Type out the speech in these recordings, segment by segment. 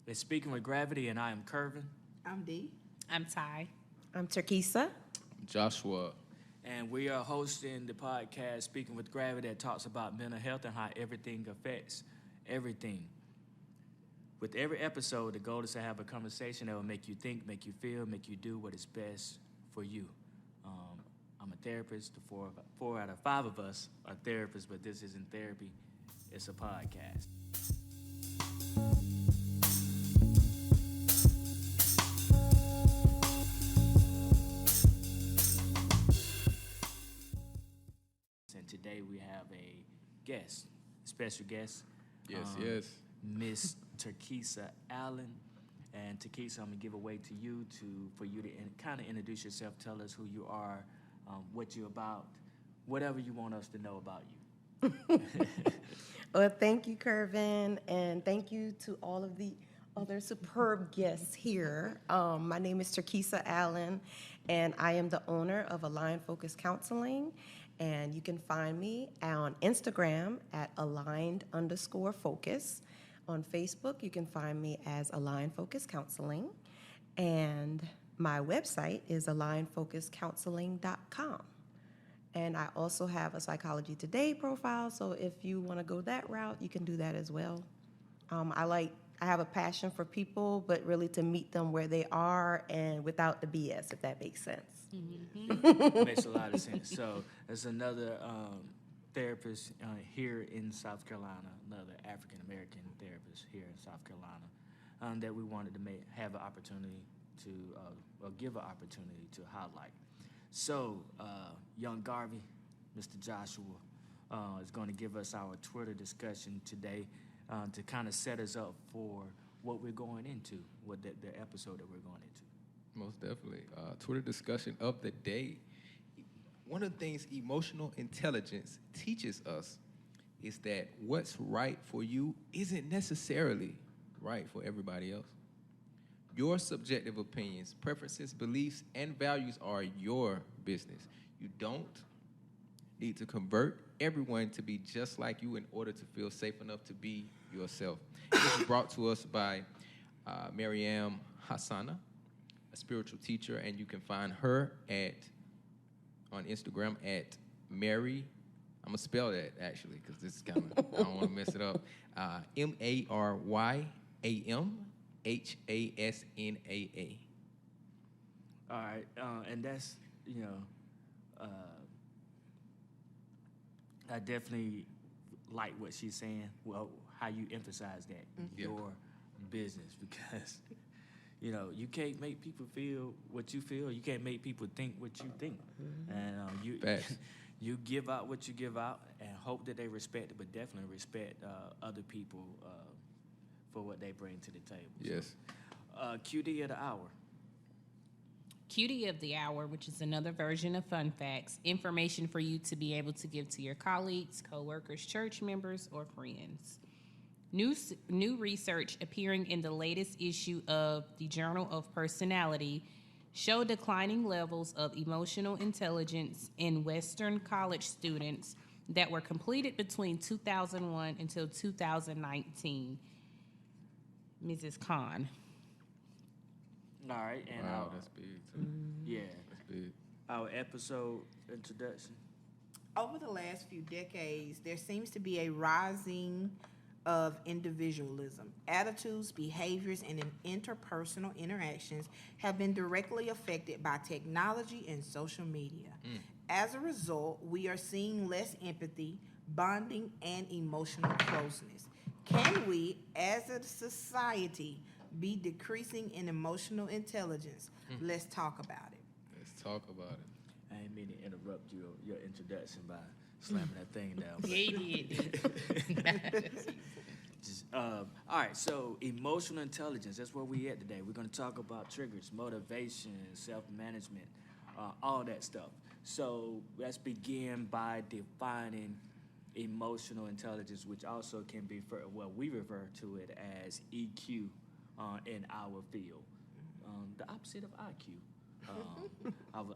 It's Speaking with Gravity, and I am Curvin. I'm D. I'm Ty. I'm Terkisa. Joshua. And we are hosting the podcast Speaking with Gravity that talks about mental health and how everything affects everything. With every episode, the goal is to have a conversation that will make you think, make you feel, make you do what is best for you. I'm a therapist. Four out of five of us are therapists, but this isn't therapy. It's a podcast. And today we have a guest, special guest. Yes. Miss Terkisa Allen. And Terkisa, I'm gonna give away to you for you to kind of introduce yourself. Tell us who you are, what you're about, whatever you want us to know about you. Well, thank you, Curvin, and thank you to all of the other superb guests here. My name is Terkisa Allen, and I am the owner of Align Focus Counseling. And you can find me on Instagram at aligned_focus. On Facebook, you can find me as Align Focus Counseling. And my website is alignfocuscounseling.com. And I also have a Psychology Today profile, so if you want to go that route, you can do that as well. I have a passion for people, but really to meet them where they are and without the BS, if that makes sense. Mm-hmm. Makes a lot of sense. So there's another therapist here in South Carolina, another African-American therapist here in South Carolina, that we wanted to have an opportunity to, or give an opportunity to highlight. So, Young Garvey, Mr. Joshua, is going to give us our Twitter discussion today to kind of set us up for what we're going into, what the episode that we're going into. Most definitely. Twitter discussion of the day. One of the things emotional intelligence teaches us is that what's right for you isn't necessarily right for everybody else. Your subjective opinions, preferences, beliefs, and values are your business. You don't need to convert everyone to be just like you in order to feel safe enough to be yourself. This is brought to us by Mariam Hassana, a spiritual teacher, and you can find her on Instagram at Mary. I'm going to spell that, actually, because this is kind of, I don't want to mess it up. MaryamHassana. All right, and that's, I definitely like what she's saying. Well, how you emphasize that, your business, because, you can't make people feel what you feel. You can't make people think what you think. And you give out what you give out and hope that they respect it, but definitely respect other people for what they bring to the table. Yes. So, QD of the hour. QD of the hour, which is another version of fun facts, information for you to be able to give to your colleagues, coworkers, church members, or friends. New research appearing in the latest issue of the Journal of Personality show declining levels of emotional intelligence in Western college students that were completed between 2001 until 2019. Mrs. Khan. All right, and Wow, that's big, too. yeah, That's big. our episode introduction. Over the last few decades, there seems to be a rising of individualism. Attitudes, behaviors, and interpersonal interactions have been directly affected by technology and social media. As a result, we are seeing less empathy, bonding, and emotional closeness. Can we, as a society, be decreasing in emotional intelligence? Let's talk about it. Let's talk about it. I didn't mean to interrupt your introduction by slamming that thing down. Yeah, he did. All right, so emotional intelligence, that's where we at today. We're going to talk about triggers, motivation, self-management, all that stuff. So let's begin by defining emotional intelligence, which also can be, we refer to it as EQ in our field. The opposite of IQ,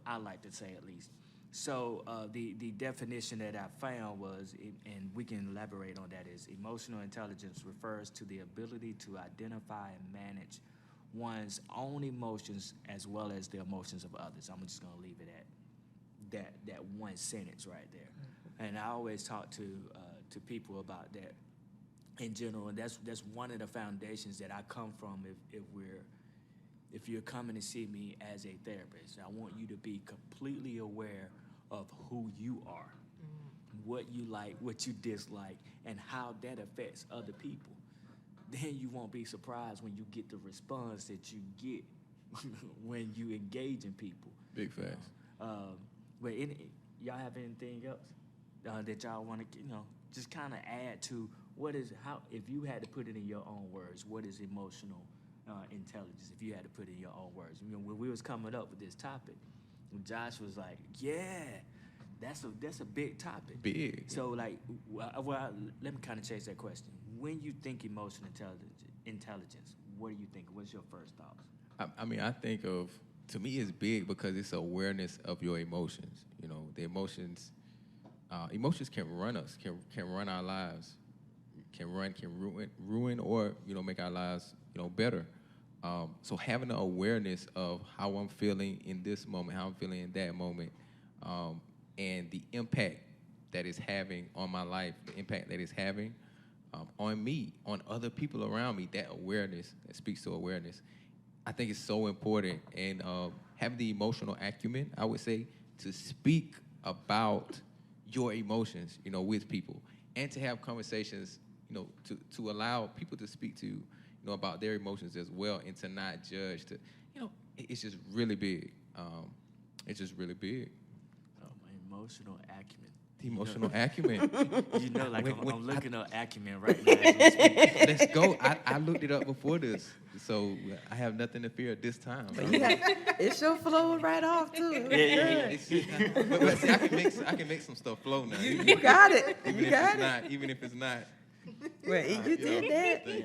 I like to say at least. So the definition that I found was, and we can elaborate on that, is emotional intelligence refers to the ability to identify and manage one's own emotions as well as the emotions of others. I'm just gonna leave it at that one sentence right there. And I always talk to people about that in general, and that's one of the foundations that I come from. If you're coming to see me as a therapist, I want you to be completely aware of who you are, what you like, what you dislike, and how that affects other people. Then you won't be surprised when you get the response that you get when you engage in people. Big facts. But y'all have anything else that y'all want to, just kind of add to if you had to put it in your own words, what is emotional intelligence? If you had to put it in your own words, when we was coming up with this topic, Josh was like, "Yeah, that's a big topic." Big. So let me kind of change that question. When you think emotional intelligence, what do you think? What's your first thoughts? I mean, I think to me, it's big because it's awareness of your emotions. The emotions can run us, can run our lives, can ruin or, make our lives, better. So having an awareness of how I'm feeling in this moment, how I'm feeling in that moment, and the impact that it's having on my life, the impact that it's having on me, on other people around me, that awareness, that speaks to awareness, I think it's so important. And having the emotional acumen, I would say, to speak about your emotions, with people, and to have conversations, to allow people to speak to you, about their emotions as well, and to not judge. It's just really big. It's just really big. Oh, my emotional acumen. The emotional acumen. Like When I'm looking up acumen right now as we speak. Let's go. I looked it up before this, so I have nothing to fear this time. But it sure flowed right off too. It was good. But see, I can make some stuff flow now. You got it. You got it. Even if it's not. Well, you did that. Yeah.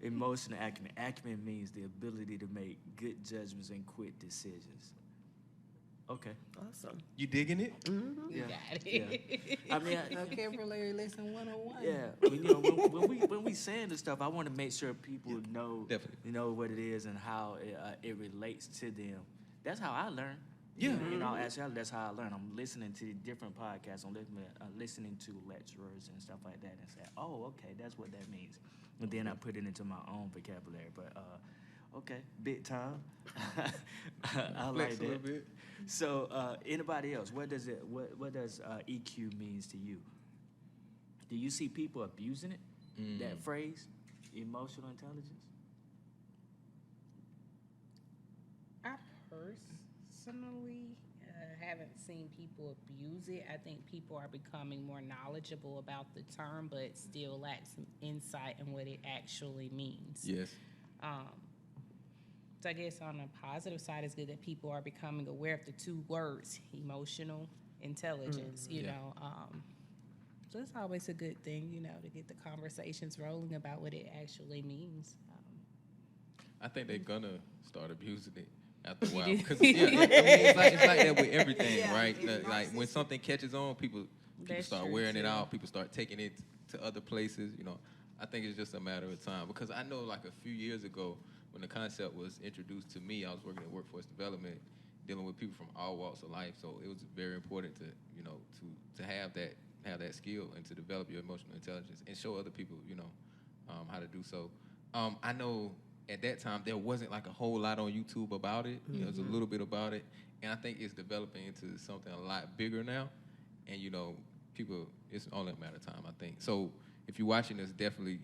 Emotional acumen. Acumen means the ability to make good judgments and quick decisions. Okay. Awesome. You digging it? Yeah. Got it. Yeah. I mean, Vocabulary lesson 101. yeah. When we saying this stuff, I want to make sure people know, definitely. What it is and how it relates to them. That's how I learn. Yeah. Actually, that's how I learn. I'm listening to different podcasts. I'm listening to lecturers and stuff like that, and say, "Oh, okay, that's what that means." And then I put it into my own vocabulary. But okay, big time. I like Flex a little that. bit. So, anybody else? What does EQ means to you? Do you see people abusing it? That phrase, emotional intelligence. I personally haven't seen people abuse it. I think people are becoming more knowledgeable about the term, but still lack some insight in what it actually means. Yes. So I guess on the positive side, it's good that people are becoming aware of the two words, emotional intelligence, you know. So it's always a good thing, to get the conversations rolling about what it actually means. I think they're gonna start abusing it after a while. Because it's like that with everything, right? Like when something catches on, people That's start true, wearing it too. out. People start taking it to other places. I think it's just a matter of time. Because I know, like a few years ago, when the concept was introduced to me, I was working in workforce development, dealing with people from all walks of life. So it was very important to have that skill and to develop your emotional intelligence and show other people, how to do so. I know at that time there wasn't like a whole lot on YouTube about it. There was a little bit about it, and I think it's developing into something a lot bigger now. And people, it's only a matter of time, I think. So if you're watching this, definitely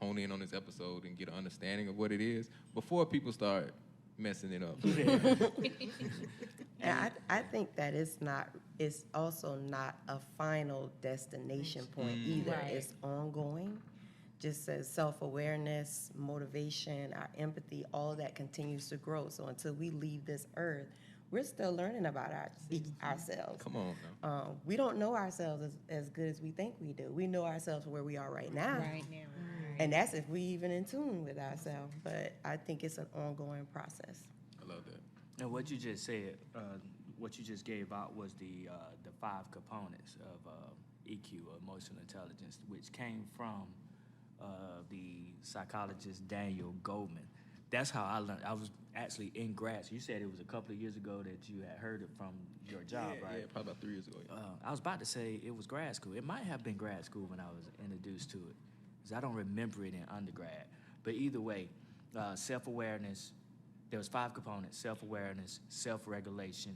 hone in on this episode and get an understanding of what it is before people start messing it up. And I think that it's also not a final destination point either. Right. It's ongoing. Just as self-awareness, motivation, our empathy, all of that continues to grow. So until we leave this earth, we're still learning about ourselves. Come on now. We don't know ourselves as good as we think we do. We know ourselves where we are right now. Right now. And that's if we even in tune with ourselves. But I think it's an ongoing process. I love that. And what you just said, what you just gave out was the 5 components of EQ, or emotional intelligence, which came from the psychologist Daniel Goleman. That's how I learned. I was actually in grad school. You said it was a couple of years ago that you had heard it from your job, right? Yeah, probably about 3 years ago. Yeah. I was about to say it was grad school. It might have been grad school when I was introduced to it, because I don't remember it in undergrad. But either way, self-awareness, there was 5 components: self-awareness, self-regulation,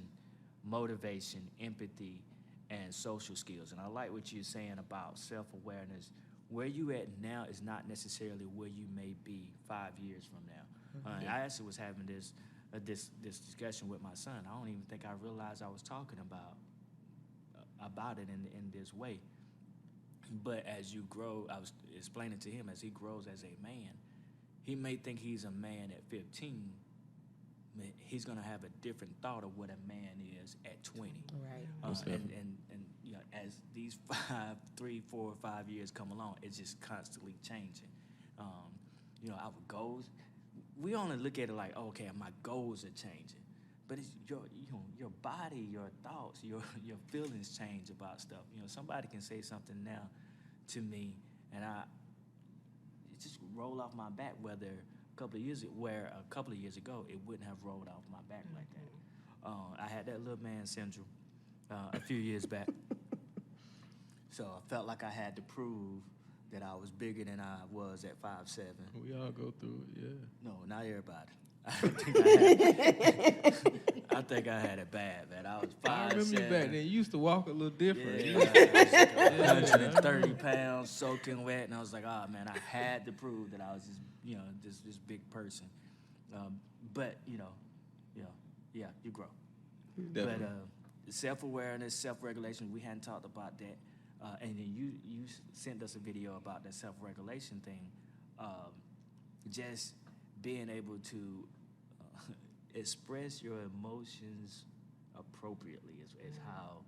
motivation, empathy, and social skills. And I like what you're saying about self-awareness. Where you at now is not necessarily where you may be 5 years from now. I actually was having this discussion with my son. I don't even think I realized I was talking about it in this way. But as you grow, I was explaining to him, as he grows as a man, he may think he's a man at 15. He's gonna have a different thought of what a man is at 20. Right. And you know, as these 3, 4, 5 years come along, it's just constantly changing. You know, our goals, we only look at it like, oh, okay, my goals are changing, but it's your body, your thoughts, your feelings change about stuff. You know, somebody can say something now to me, and it just roll off my back. Whether a couple of years ago, it wouldn't have rolled off my back like that. I had that little man syndrome a few years back. So I felt like I had to prove that I was bigger than I was at 5'7". We all go through it, yeah. No, not everybody. I think I had it bad, man. I was 5'7". I remember you back then. You used to walk a little different. Yeah, I was 130 pounds, soaking wet, and I was like, oh man, I had to prove that I was this big person. But you grow. Definitely. But self-awareness, self-regulation, we hadn't talked about that. And then you sent us a video about that self-regulation thing. Just being able to express your emotions appropriately is how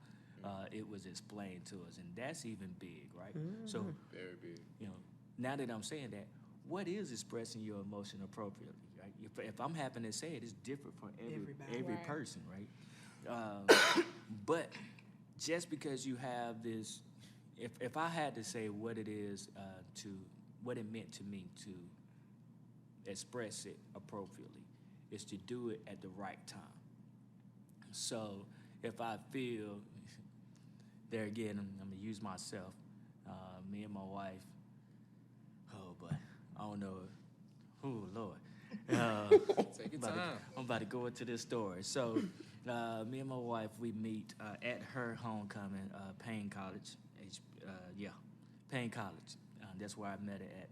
it was explained to us, and that's even big, right? So, Very big. you know, now that I'm saying that, what is expressing your emotion appropriately, right? If I'm having to say it, it's different for every Right. person, right? But just because you have this, if I had to say what it is what it meant to me to express it appropriately, is to do it at the right time. So if I feel, there again, I'm gonna use myself, me and my wife, oh boy, I don't know, oh Lord. Take your time. I'm about to go into this story. So me and my wife, we meet at her homecoming, Payne College. Payne College. That's where I met her at.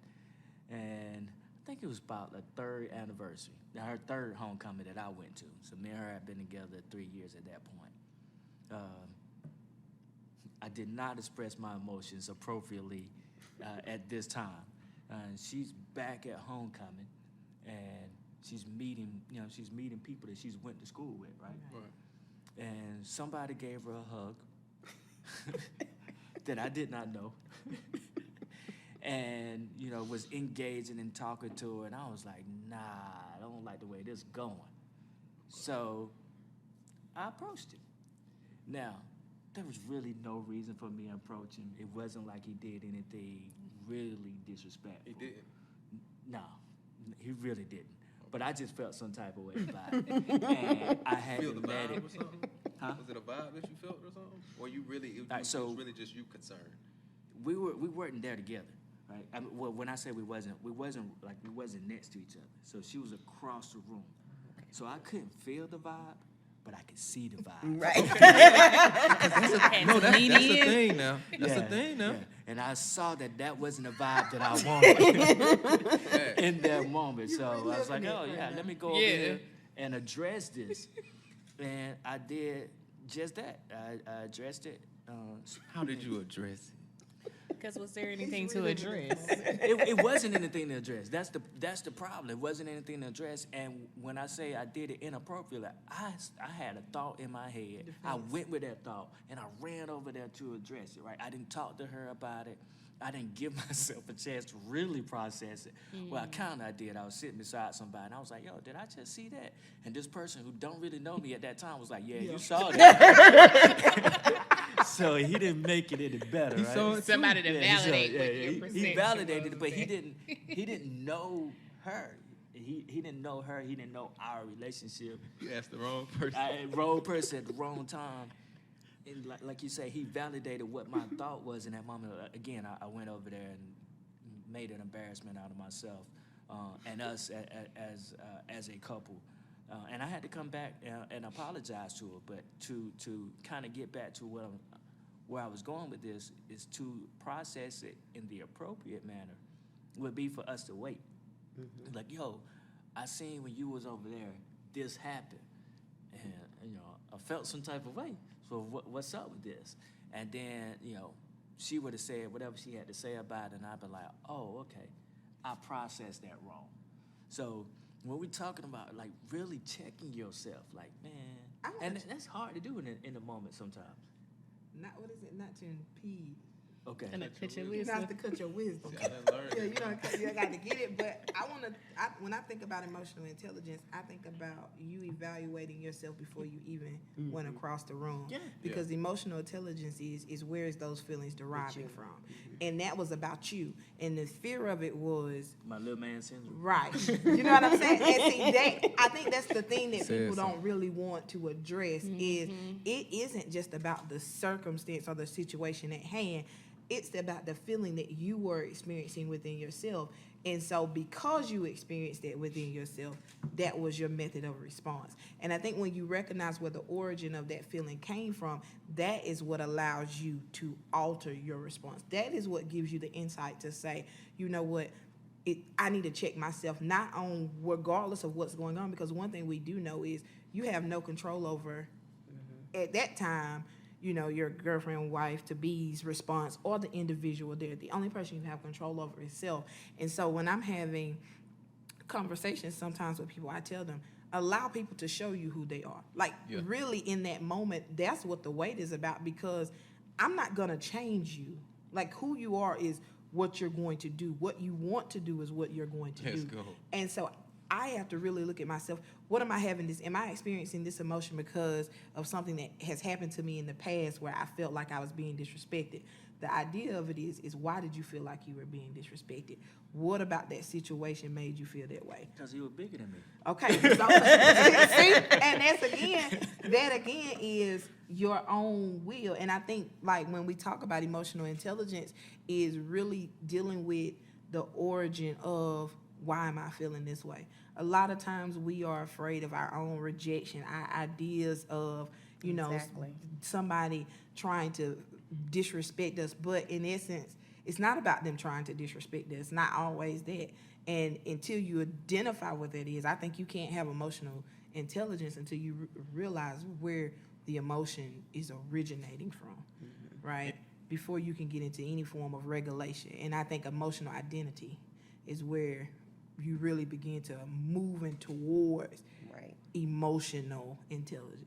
And I think it was about the 3rd anniversary, her 3rd homecoming that I went to. So me and her had been together 3 years at that point. I did not express my emotions appropriately at this time. She's back at homecoming, and she's meeting people that she's went to school with, right? Right. And somebody gave her a hug that I did not know. And, was engaging and talking to her, and I was like, nah, I don't like the way this is going. So I approached him. Now, there was really no reason for me to approach him. It wasn't like he did anything really disrespectful. He didn't. No, he really didn't. But I just felt some type of way about it. And I had Feel to the let vibe it. or something? Huh? Was it a vibe that you felt or something? Or you really, it Right, was so- really just you concerned? We weren't there together, right? I mean, well, when I say we wasn't next to each other. So she was across the room. So I couldn't feel the vibe, but I could see the vibe. Right. No, that's the thing now. That's the Yeah, thing now. yeah. And I saw that wasn't a vibe that I wanted Yeah. in that moment. So I was like, oh yeah, let me go over Yeah. here and address this. And I did just that. I addressed it. How did you address it? Because was there anything to address? It wasn't anything to address. That's the problem. It wasn't anything to address. And when I say I did it inappropriately, I had a thought in my head. I went with that thought and I ran over there to address it. Right. I didn't talk to her about it. I didn't give myself a chance to really process it. Well, I did. I was sitting beside somebody, and I was like, yo, did I just see that? And this person who don't really know me at that time was like, yeah. You saw that. So he didn't make it any better, He right? saw it too. Somebody to Yeah, validate what your he perception validated it, was but there. he didn't know her. He didn't know her. He didn't know our relationship. You asked the wrong person. Wrong person at the wrong time. And like you say, he validated what my thought was in that moment. Again, I went over there and made an embarrassment out of myself and us as a couple. And I had to come back and apologize to her. But to kind of get back to where I was going with this is to process it in the appropriate manner would be for us to wait. Like, yo, I seen when you was over there, this happened. And, I felt some type of way. So what's up with this? And then, she would have said whatever she had to say about it, and I'd be like, oh, okay, I processed that wrong. So when we're talking about, like, really checking yourself, like, man, and that's hard to do in the moment sometimes. Not what is it? Not to impede. Okay. And a picture You don't have to cut your wisdom. See, I done learned Yeah, it. you got to get it. But when I think about emotional intelligence, I think about you evaluating yourself before you even went across the room. Yeah. Because emotional intelligence is where is those feelings deriving from, and that was about you, and the fear of it was My little man syndrome. right. You know what I'm saying? And see, I think that's the thing that Says people don't something. really want to address is it isn't just about the circumstance or the situation at hand. It's about the feeling that you were experiencing within yourself. And so because you experienced that within yourself, that was your method of response. And I think when you recognize where the origin of that feeling came from, that is what allows you to alter your response. That is what gives you the insight to say, you know what, I need to check myself, not on regardless of what's going on, because one thing we do know is you have no control over, at that time, your girlfriend, wife, to be's response or the individual there. The only person you have control over is self. And so when I'm having conversations sometimes with people, I tell them, allow people to show you who they are. Like, Yeah. really in that moment, that's what the wait is about, because I'm not going to change you. Like, who you are is what you're going to do. What you want to do is what you're going to Let's do. go. And so I have to really look at myself. What am I having this? Am I experiencing this emotion because of something that has happened to me in the past where I felt like I was being disrespected? The idea of it is why did you feel like you were being disrespected? What about that situation made you feel that way? Because he was bigger than me. Okay, so see, and that again is your own will. And I think, like, when we talk about emotional intelligence, is really dealing with the origin of why am I feeling this way. A lot of times we are afraid of our own rejection, our ideas of, Exactly. somebody trying to disrespect us. But in essence, it's not about them trying to disrespect us. It's not always that. And until you identify what that is, I think you can't have emotional intelligence until you realize where the emotion is originating from, right? Before you can get into any form of regulation. And I think emotional identity is where you really begin to moving towards Right. emotional intelligence.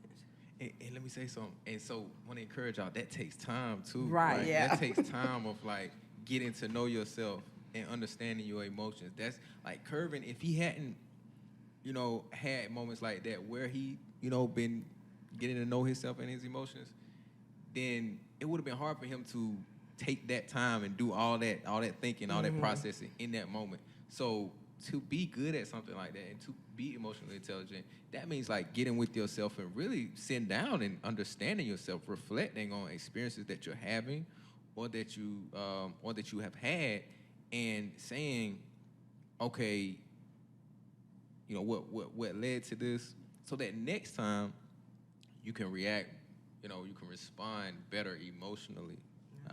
And let me say something. And so, I want to encourage y'all. That takes time too. Right, yeah. That takes time of like getting to know yourself and understanding your emotions. That's like Curvin. If he hadn't, had moments like that where he, been getting to know himself and his emotions, then it would have been hard for him to take that time and do all that thinking, all that processing in that moment. So to be good at something like that and to be emotionally intelligent, that means like getting with yourself and really sitting down and understanding yourself, reflecting on experiences that you're having or that you have had, and saying, okay, what led to this, so that next time you can react, you can respond better emotionally,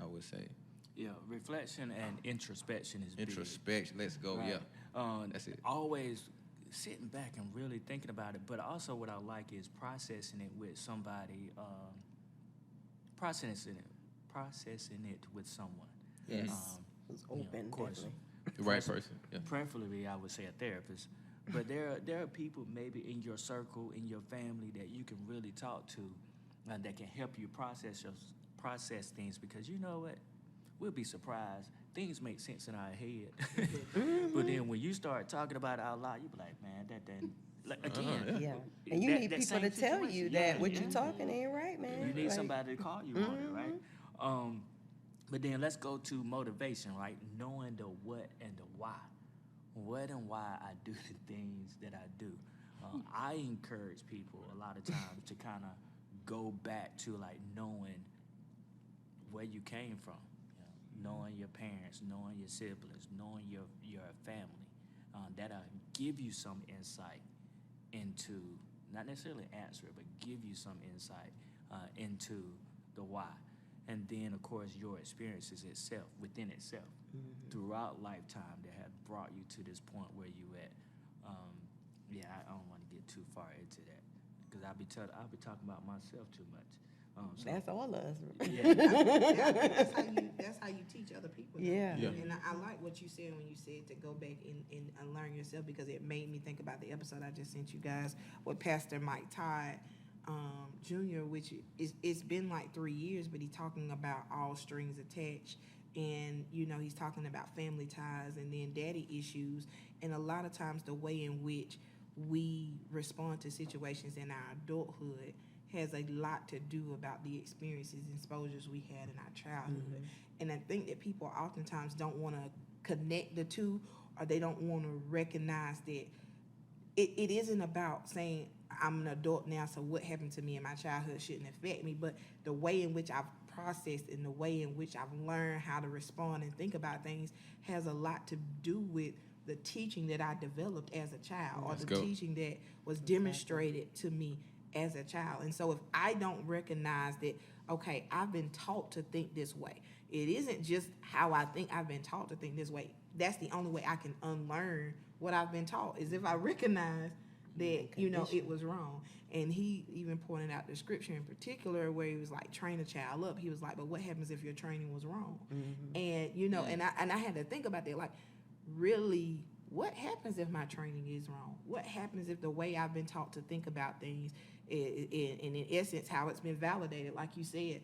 I would say. Yeah, reflection and introspection is big. Introspection, let's go, Right. yeah. That's it. Always sitting back and really thinking about it. But also what I like is processing it with somebody, processing it with someone. Yes. Um, Who's you know, open, of course, definitely. The right person, yeah. Preferably, I would say a therapist. But there are people maybe in your circle, in your family, that you can really talk to, that can help you process things. Because you know what, we'll be surprised things make sense in our head. But then when you start talking about it out loud, you be like, man, that didn't. Like, again, Yeah. And you need that people same to tell you situation. that Yeah, what yeah. you're talking ain't right, man. You need Like, somebody to call you on it, right? But then let's go to motivation, right? Knowing the what and the why. What and why I do the things that I do. I encourage people a lot of times to kind of go back to like knowing where you came from, knowing your parents, knowing your siblings, knowing your family. That'll give you some insight into, not necessarily answer it, but give you some insight into the why. And then, of course, your experiences itself, within itself, throughout lifetime that have brought you to this point where you at. I don't want to get too far into that because I'll be talking about myself too much. That's all of us. Yeah. That's how you teach other people. Yeah. Yeah. And I like what you said when you said to go back and learn yourself, because it made me think about the episode I just sent you guys with Pastor Mike Todd Jr., which it's been like 3 years, but he's talking about all strings attached. And, he's talking about family ties and then daddy issues. And a lot of times the way in which we respond to situations in our adulthood has a lot to do about the experiences and exposures we had in our childhood. And I think that people oftentimes don't want to connect the two, or they don't want to recognize that it isn't about saying, I'm an adult now, so what happened to me in my childhood shouldn't affect me, but the way in which I've processed and the way in which I've learned how to respond and think about things has a lot to do with the teaching that I developed as a child, or Let's the go. teaching that was demonstrated to me as a child. And so if I don't recognize that, okay, I've been taught to think this way, it isn't just how I think, I've been taught to think this way. That's the only way I can unlearn what I've been taught, is if I recognize that, it was wrong. And he even pointed out the scripture in particular where he was like, train a child up. He was like, but what happens if your training was wrong? And, and I had to think about that, like, really, what happens if my training is wrong? What happens if the way I've been taught to think about things is, in essence, how it's been validated? Like you said,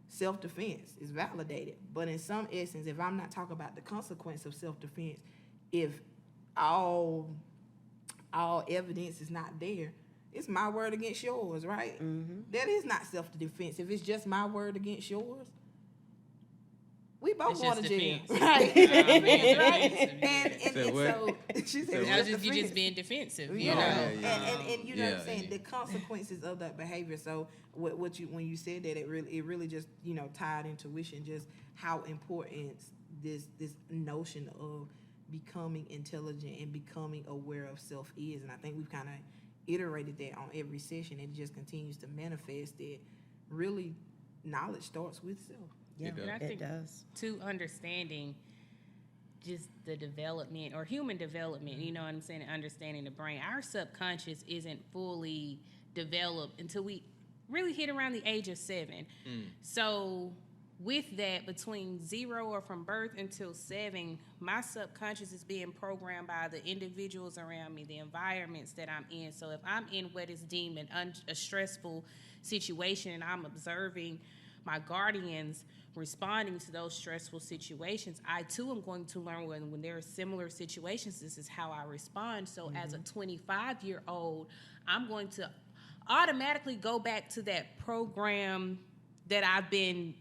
self-defense is validated. But in some essence, if I'm not talking about the consequence of self-defense, if all evidence is not there, it's my word against yours, right? That is not self-defense. If it's just my word against yours, we both It's want to just jail, defense. right? Being right? defensive, And Said what? so she said, You're self-defense. just being defensive, You know, yeah, yeah. and you know what I'm Yeah, saying, yeah. the consequences of that behavior. So what you, when you said that, it really just tied into tuition, just how important this notion of becoming intelligent and becoming aware of self is. And I think we've kind of iterated that on every session. It just continues to manifest that really knowledge starts with self. Yeah, It does. And I it think does. to understanding just the development or human development, you know what I'm saying, and understanding the brain, our subconscious isn't fully developed until we really hit around the age of 7. So with that, between 0 or from birth until 7, my subconscious is being programmed by the individuals around me, the environments that I'm in. So if I'm in what is deemed a stressful situation and I'm observing my guardians responding to those stressful situations, I too am going to learn when there are similar situations, this is how I respond. So as a 25-year-old, I'm going to automatically go back to that program that I've been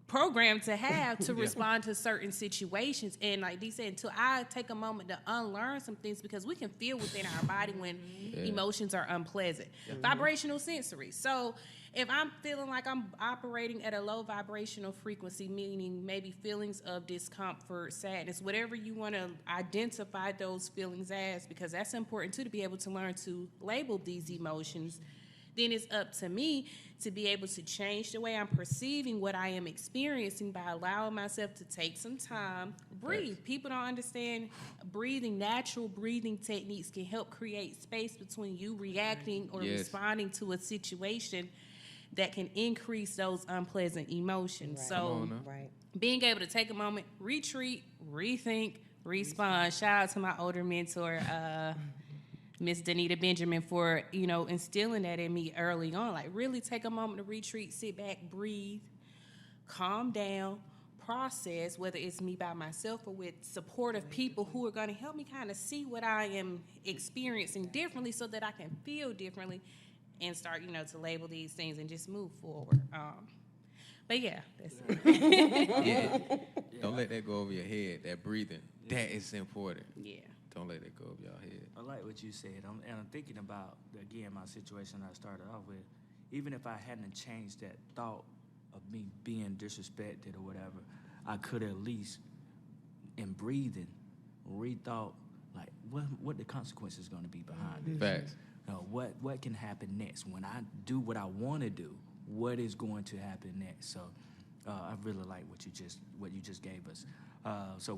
programmed to have to respond to certain situations. And like Dee said, until I take a moment to unlearn some things, because we can feel within our body when emotions are unpleasant. Vibrational sensory. So if I'm feeling like I'm operating at a low vibrational frequency, meaning maybe feelings of discomfort, sadness, whatever you want to identify those feelings as, because that's important too, to be able to learn to label these emotions, then it's up to me to be able to change the way I'm perceiving what I am experiencing by allowing myself to take some time, breathe. People don't understand breathing. Natural breathing techniques can help create space between you reacting or Yes. responding to a situation that can increase those unpleasant emotions. Right. So Come on now. Right. being able to take a moment, retreat, rethink, respond. Shout out to my older mentor, Miss Danita Benjamin, for instilling that in me early on. Like, really take a moment to retreat, sit back, breathe, calm down, process, whether it's me by myself or with supportive people who are going to help me kind of see what I am experiencing differently so that I can feel differently and start, to label these things and just move forward. But yeah, that's it. Yeah. Don't let that go over your head. That breathing, that is important. Yeah. Don't let it go over your head. I like what you said. I'm thinking about, again, my situation I started off with. Even if I hadn't changed that thought of me being disrespected or whatever, I could at least, in breathing, rethought, like, what the consequences going to be behind this. Facts. What can happen next? When I do what I want to do, what is going to happen next? So I really like what you just gave us. So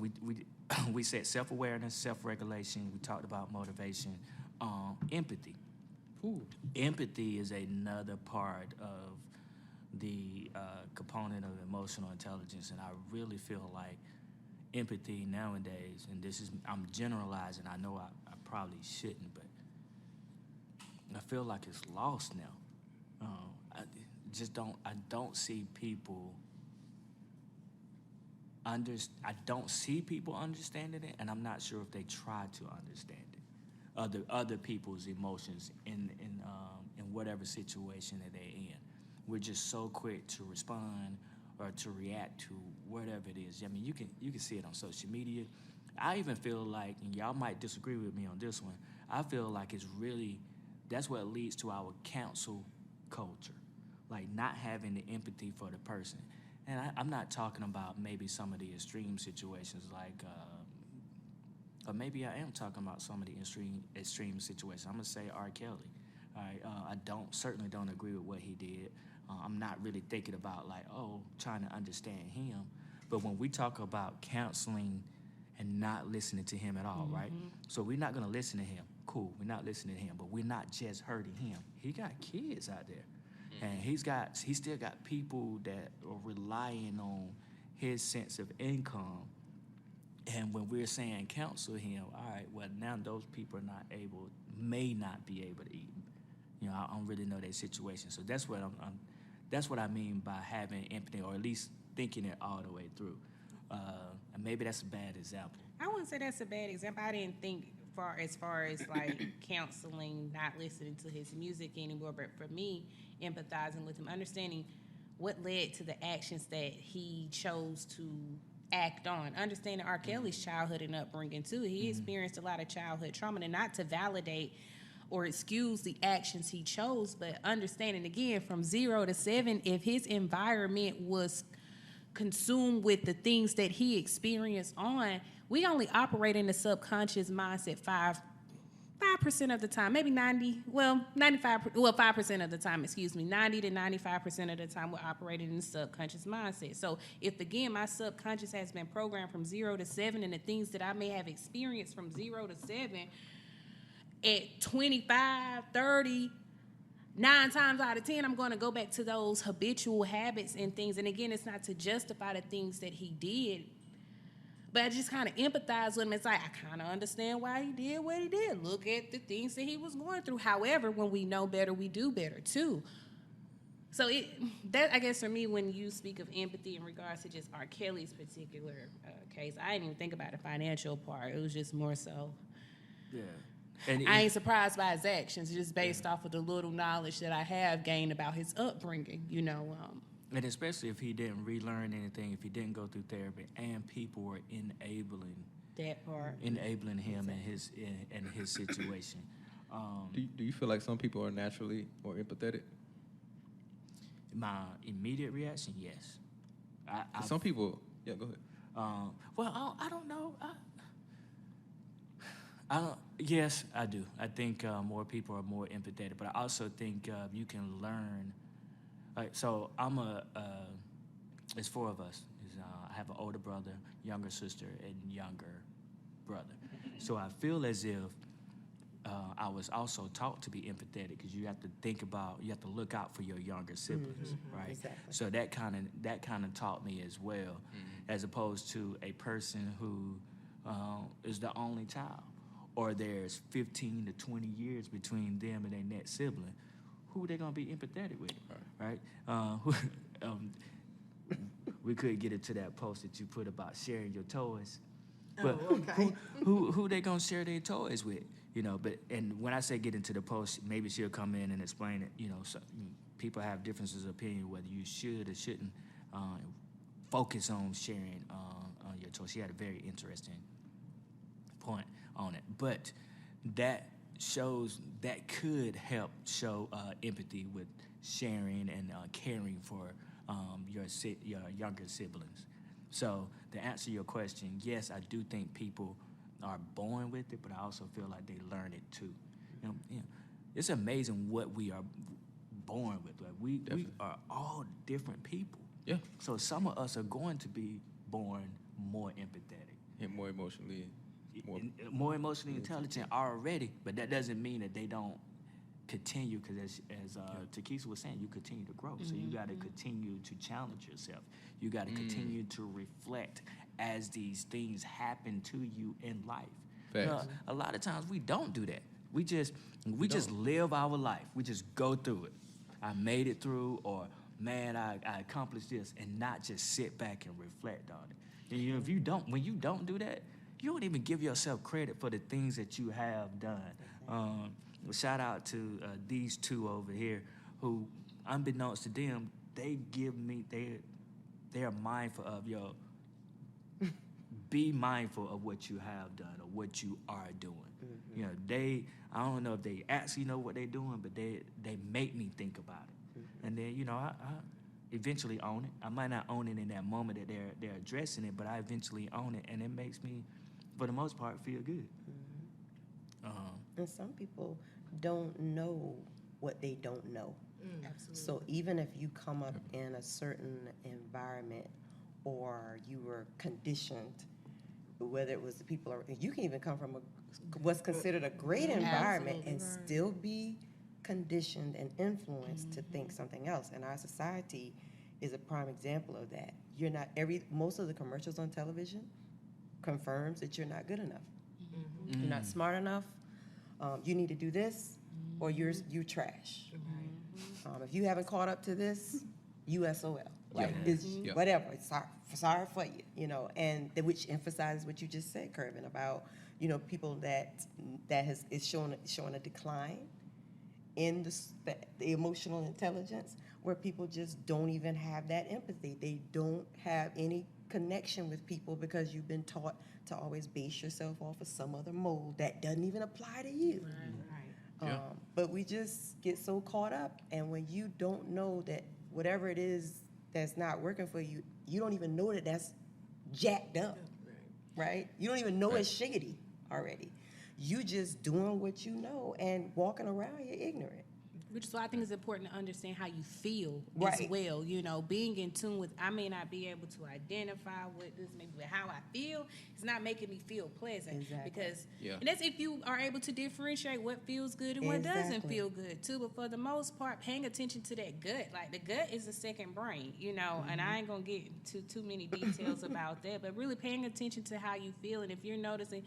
we said self-awareness, self-regulation. We talked about motivation, empathy. Ooh. Empathy is another part of the component of emotional intelligence, and I really feel like empathy nowadays, and I'm generalizing. I know I probably shouldn't, but I feel like it's lost now. I don't see people I don't see people understanding it, and I'm not sure if they try to understand it. Other people's emotions in whatever situation that they're in. We're just so quick to respond or to react to whatever it is. I mean, you can see it on social media. I even feel like, and y'all might disagree with me on this one, I feel like that's what leads to our cancel culture, like not having the empathy for the person. And I'm not talking about maybe some of the extreme situations like, or maybe I am talking about some of the extreme situations. I'm gonna say R. Kelly. All right, I certainly don't agree with what he did. I'm not really thinking about trying to understand him. But when we talk about counseling and not listening to him at all, right? So we're not gonna listen to him. Cool, we're not listening to him, but we're not just hurting him. He got kids out there. And he still got people that are relying on his sense of income. And when we're saying counsel him, all right, well, now those people may not be able to eat. I don't really know their situation. So that's what I mean by having empathy, or at least thinking it all the way through. And maybe that's a bad example. I wouldn't say that's a bad example. I didn't think as far as like counseling, not listening to his music anymore, but for me, empathizing with him, understanding what led to the actions that he chose to act on, understanding R. Kelly's childhood and upbringing too. He experienced a lot of childhood trauma, and not to validate or excuse the actions he chose, but understanding again from 0 to 7, if his environment was consumed with the things that he experienced on, we only operate in the subconscious mindset 5% of the time, maybe 5% of the time, 90 to 95% of the time we're operating in the subconscious mindset. So if, again, my subconscious has been programmed from 0 to 7, and the things that I may have experienced from 0 to 7, at 25, 30, 9 times out of 10, I'm going to go back to those habitual habits and things. And again, it's not to justify the things that he did, but I just kind of empathize with him. It's like, I kind of understand why he did what he did. Look at the things that he was going through. However, when we know better, we do better too. So that, I guess for me, when you speak of empathy in regards to just R. Kelly's particular case, I didn't even think about the financial part. It was just more so. Yeah. And I ain't surprised by his actions, just based off of the little knowledge that I have gained about his upbringing, And especially if he didn't relearn anything, if he didn't go through therapy, and people were enabling that part. Enabling him in his situation. Do you feel like some people are naturally more empathetic? My immediate reaction, yes. Some people, yeah, go ahead. Well, I don't know. Yes, I do. I think more people are more empathetic, but I also think you can learn. So it's 4 of us. I have an older brother, younger sister, and younger brother. So I feel as if I was also taught to be empathetic, because you have to look out for your younger siblings, right? Exactly. So that kind of taught me as well, as opposed to a person who is the only child, or there's 15 to 20 years between them and their next sibling. Who they gonna be empathetic with, right? we could get into that post that you put about sharing your toys. But Oh, okay. who they gonna share their toys with? You know, but and when I say get into the post, maybe she'll come in and explain it. You know, so, people have differences of opinion whether you should or shouldn't focus on sharing on your toys. She had a very interesting point on it, but that could help show empathy with sharing and caring for your younger siblings. So to answer your question, yes, I do think people are born with it, but I also feel like they learn it too. You know, it's amazing what we are born with. Like we are all different people. Yeah. So some of us are going to be born more empathetic, And more emotionally. more emotionally intelligent already, but that doesn't mean that they don't continue, because as Takisa was saying, you continue to grow. So you got to continue to challenge yourself. You got to continue to reflect as these things happen to you in life. Facts. A lot of times we don't do that. We just live our life. We just go through it. I made it through, or man, I accomplished this, and not just sit back and reflect on it. And if you don't, when you don't do that, you don't even give yourself credit for the things that you have done. Shout out to these two over here who, unbeknownst to them, they are mindful of be mindful of what you have done or what you are doing. You know, I don't know if they actually know what they're doing, but they make me think about it. And then, you know, I eventually own it. I might not own it in that moment that they're addressing it, but I eventually own it, and it makes me, for the most part, feel good. And some people don't know what they don't know. Absolutely. So even if you come up in a certain environment or you were conditioned, whether it was the people, or you can even come from what's considered a great environment and still be conditioned and influenced to think something else. And our society is a prime example of that. Most of the commercials on television confirms that you're not good enough. You're not smart enough. You need to do this, or you're trash. If you haven't caught up to this, you SOL. Like, it's whatever. It's sorry for you, you know. And which emphasizes what you just said, Kervin, about, you know, people that is showing a decline in the emotional intelligence, where people just don't even have that empathy. They don't have any connection with people because you've been taught to always base yourself off of some other mold that doesn't even apply to you. But we just get so caught up, and when you don't know that whatever it is that's not working for you, you don't even know that that's jacked up, right? You don't even know it's shiggity already. You just doing what you know and walking around, you're ignorant. Which is why I think it's important to understand how you feel as Right. well. You know, being in tune with, I may not be able to identify what this may be, how I feel. It's not making me feel pleasant. Exactly. Because, Yeah. and that's if you are able to differentiate what feels good and what doesn't Exactly. feel good too. But for the most part, paying attention to that gut, like the gut is the second brain, you know, and I ain't gonna get into too many details about that, but really paying attention to how you feel. And if you're noticing,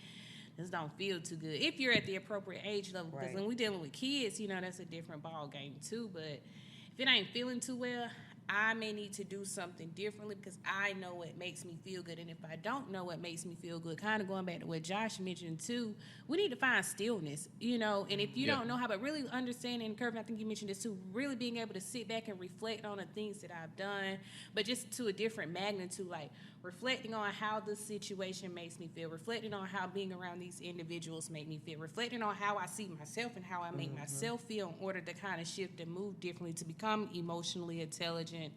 this don't feel too good, if you're at the appropriate age level, because Right. when we're dealing with kids, you know, that's a different ball game too. But if it ain't feeling too well, I may need to do something differently because I know what makes me feel good. And if I don't know what makes me feel good, kind of going back to what Josh mentioned too, we need to find stillness, you know. And if you don't know how, but really understanding, Kervin, I think you mentioned this too, really being able to sit back and reflect on the things that I've done, but just to a different magnitude, like reflecting on how the situation makes me feel, reflecting on how being around these individuals make me feel, reflecting on how I see myself and how I make myself feel in order to kind of shift and move differently to become emotionally intelligent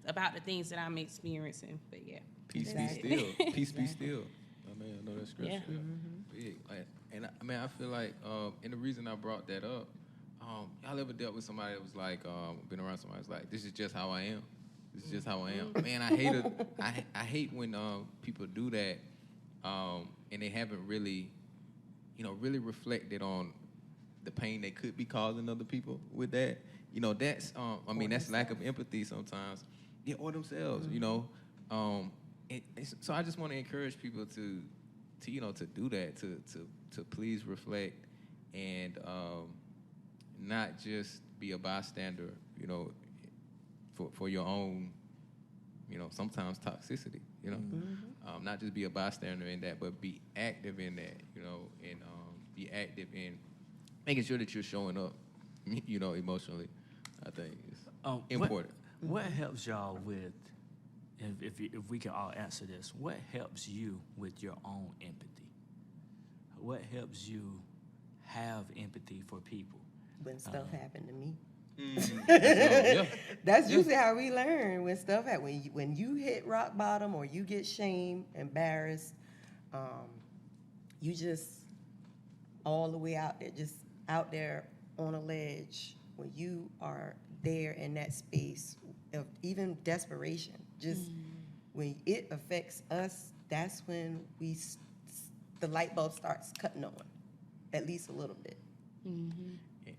about the things that I'm experiencing. But yeah. Peace be Exactly. still. Peace be still. I mean, I know that scripture. Yeah. Big. And I mean, I feel like, and the reason I brought that up, y'all ever dealt with somebody that was like, been around somebody that's like, this is just how I am. This is just how I am. Man, I hate when people do that, and they haven't really, you know, really reflected on the pain they could be causing other people with that. You know, that's, I mean, that's lack of empathy sometimes. Yeah, or themselves, you know. So I just want to encourage people to you know, to do that, to please reflect and not just be a bystander, you know, for your own, sometimes toxicity, not just be a bystander in that, but be active in that, and be active in making sure that you're showing up, emotionally. I think is important. What helps y'all with, if we can all answer this, what helps you with your own empathy? What helps you have empathy for people? When stuff happened to me. Yeah. That's usually how we learn when stuff happens. When you hit rock bottom or you get shamed, embarrassed, you just all the way out there, just out there on a ledge. When you are there in that space of even desperation, just when it affects us, that's when the light bulb starts cutting on, at least a little bit.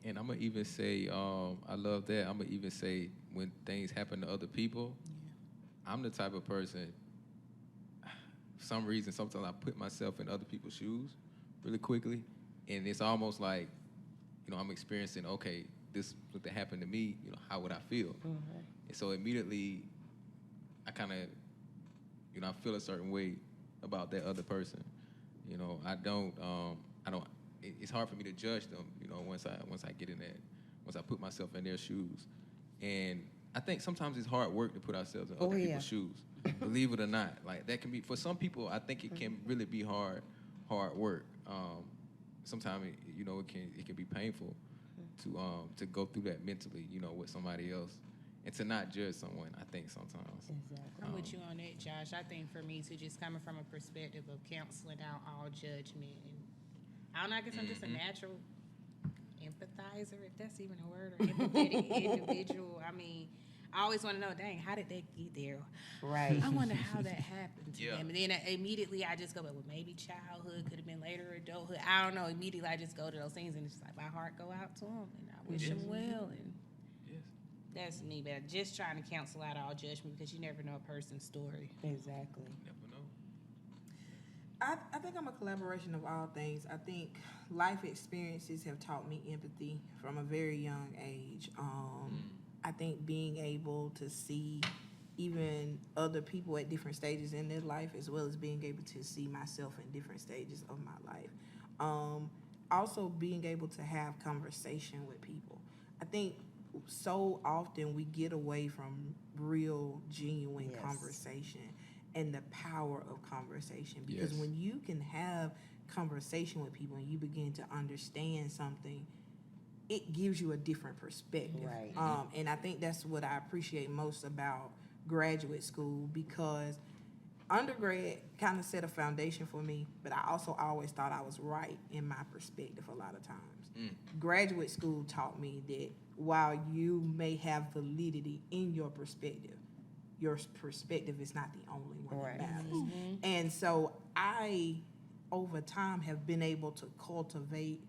And I'm gonna even say, I love that. I'm gonna even say when things happen to other people, I'm the type of person. For some reason, sometimes I put myself in other people's shoes really quickly, and it's almost like, I'm experiencing. Okay, this would happen to me. How would I feel? And so immediately, I kind of, I feel a certain way about that other person. I don't. It's hard for me to judge them, once I get in that, once I put myself in their shoes. And I think sometimes it's hard work to put ourselves in other people's shoes. Believe it or not, like that can be, for some people, I think it can really be hard work. Sometimes it can be painful to go through that mentally, with somebody else, and to not judge someone. I think sometimes. Exactly. I'm with you on that, Josh. I think for me too, just coming from a perspective of canceling out all judgment, and I don't know, I guess I'm just a natural empathizer, if that's even a word, or empathetic individual. I mean, I always want to know, dang, how did they get there? Right. I wonder how that happened to Yeah. them. And then immediately I just go, well, maybe childhood, could have been later adulthood. I don't know. Immediately I just go to those things, and it's just like my heart go out to them, and I wish them well. And Yes. that's me, but I'm just trying to cancel out all judgment, because you never know a person's story. Exactly. Never know. I think I'm a collaboration of all things. I think life experiences have taught me empathy from a very young age. I think being able to see even other people at different stages in their life, as well as being able to see myself in different stages of my life. Also being able to have conversation with people. I think so often we get away from real, genuine Yes. conversation and the power of conversation. Because Yes. when you can have conversation with people and you begin to understand something, it gives you a different perspective. Right. And I think that's what I appreciate most about graduate school, because undergrad kind of set a foundation for me, but I also always thought I was right in my perspective a lot of times. Graduate school taught me that while you may have validity in your perspective is not the only one Right. that matters. And so I, over time, have been able to cultivate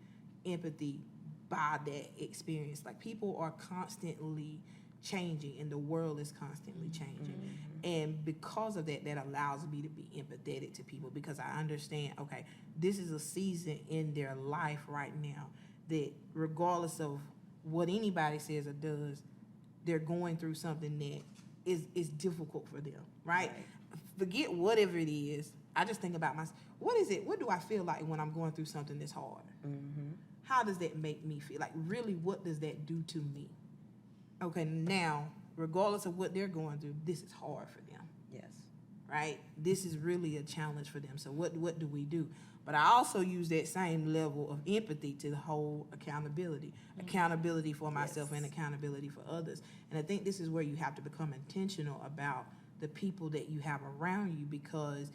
empathy by that experience. Like, people are constantly changing and the world is constantly changing. And because of that, that allows me to be empathetic to people, because I understand, okay, this is a season in their life right now that regardless of what anybody says or does, they're going through something that is difficult for them, right? Forget whatever it is. I just think about myself. What is it? What do I feel like when I'm going through something that's hard? How does that make me feel? Like, really, what does that do to me? Okay, now, regardless of what they're going through, this is hard for them, Yes. right? This is really a challenge for them. So what do we do? But I also use that same level of empathy to the whole accountability. Accountability for myself and accountability for others. And I think this is where you have to become intentional about the people that you have around you, because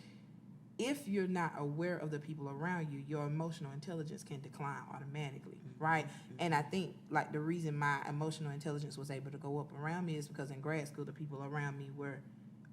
if you're not aware of the people around you, your emotional intelligence can decline automatically, right? And I think, like, the reason my emotional intelligence was able to go up around me is because in grad school, the people around me were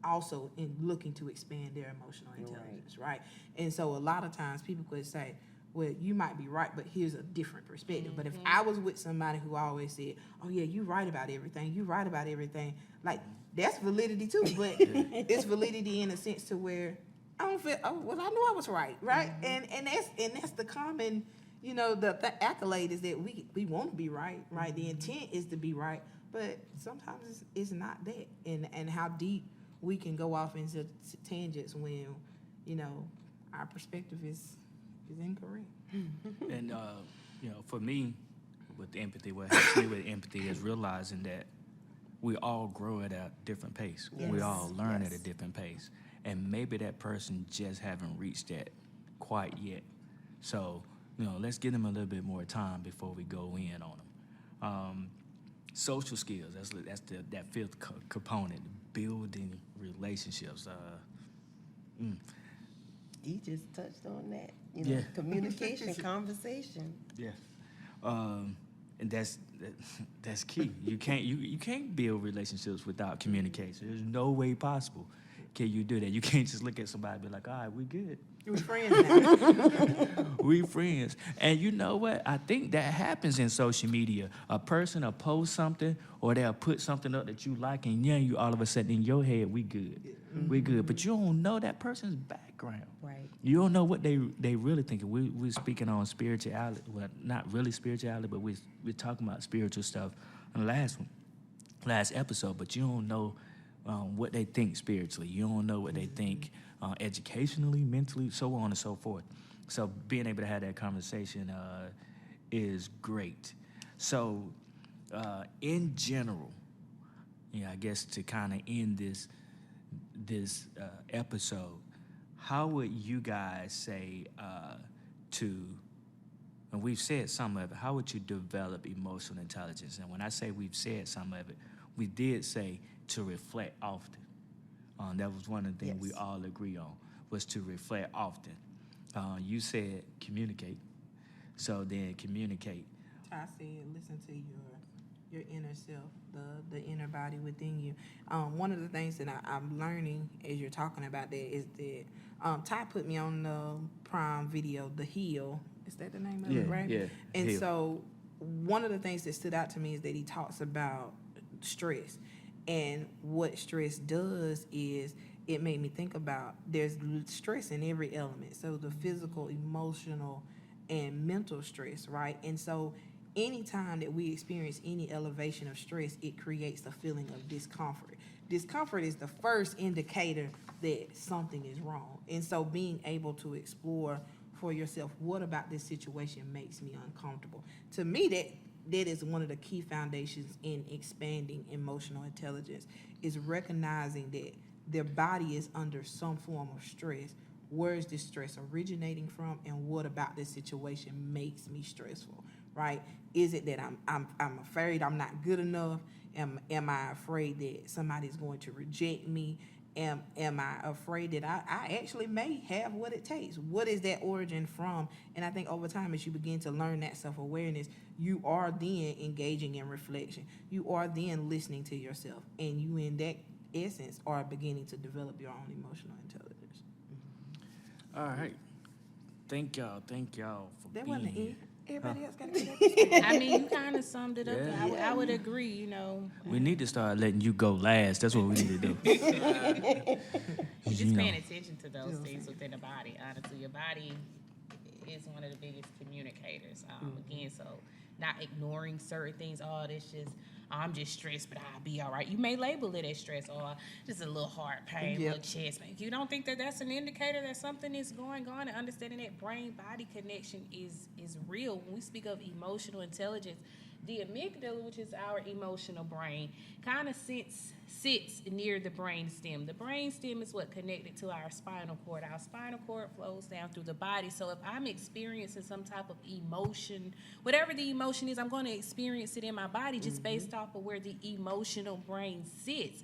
also looking to expand their emotional intelligence, right? And so a lot of times people could say, well, you might be right, but here's a different perspective. But if I was with somebody who always said, oh yeah, you're right about everything, like, that's validity too, but it's validity in a sense to where I don't feel, oh, well, I knew I was right, right? And that's the common, the accolade is that we want to be right, right? The intent is to be right, but sometimes it's not that. And how deep we can go off into tangents when, you know, our perspective is incorrect. And, you know, for me, with empathy, what helps me with empathy is realizing that we all grow at a different pace. We Yes. all learn at a Yes. different pace. And maybe that person just haven't reached that quite yet. So, you know, let's give them a little bit more time before we go in on them. Social skills, that fifth component, building relationships. You just touched on that. You know, Yeah. communication, conversation. Yeah. And that's key. You can't build relationships without communication. There's no way possible can you do that. You can't just look at somebody and be like, all right, we good. We're friends now. We friends. And you know what? I think that happens in social media. A person will post something or they'll put something up that you like, and yeah, you all of a sudden in your head, we good. We good. But you don't know that person's background. Right. You don't know what they really thinking. We're speaking on spirituality. Well, not really spirituality, but we're talking about spiritual stuff on the last episode. But you don't know what they think spiritually. You don't know what they think educationally, mentally, so on and so forth. So being able to have that conversation is great. So in general, I guess to kind of end this episode, how would you guys say and we've said some of it, how would you develop emotional intelligence? And when I say we've said some of it, we did say to reflect often. That was one of the things we Yes. all agree on, was to reflect often. You said communicate. So then communicate. I said, listen to your inner self, the inner body within you. One of the things that I'm learning as you're talking about that is that Ty put me on the Prime Video, The Heal. Is that the name of it, right? Yeah, And Heal. so one of the things that stood out to me is that he talks about stress. And what stress does is it made me think about there's stress in every element. So the physical, emotional, and mental stress, right? And so anytime that we experience any elevation of stress, it creates a feeling of discomfort. Discomfort is the first indicator that something is wrong. And so being able to explore for yourself, what about this situation makes me uncomfortable? To me, that is one of the key foundations in expanding emotional intelligence, is recognizing that their body is under some form of stress. Where is this stress originating from, and what about this situation makes me stressful, right? Is it that I'm afraid I'm not good enough? Am I afraid that somebody's going to reject me? Am I afraid that I actually may have what it takes? What is that origin from? And I think over time, as you begin to learn that self-awareness, you are then engaging in reflection. You are then listening to yourself. And you, in that essence, are beginning to develop your own emotional intelligence. All right. Thank y'all for That being wasn't the here. end. Everybody else got to get that. I mean, you kind of summed it up. Yeah. I would agree, you know. We need to start letting you go last. That's what we need to do. Just You know. paying attention to those things within the body. Honestly, your body is one of the biggest communicators. Again, so not ignoring certain things. Oh, this just, I'm just stressed, but I'll be all right. You may label it as stress, or just a little heart pain, Yep. little chest pain. You don't think that that's an indicator that something is going on, and understanding that brain-body connection is real. When we speak of emotional intelligence, the amygdala, which is our emotional brain, kind of sits near the brain stem. The brain stem is what connected to our spinal cord. Our spinal cord flows down through the body. So if I'm experiencing some type of emotion, whatever the emotion is, I'm going to experience it in my body just based off of where the emotional brain sits.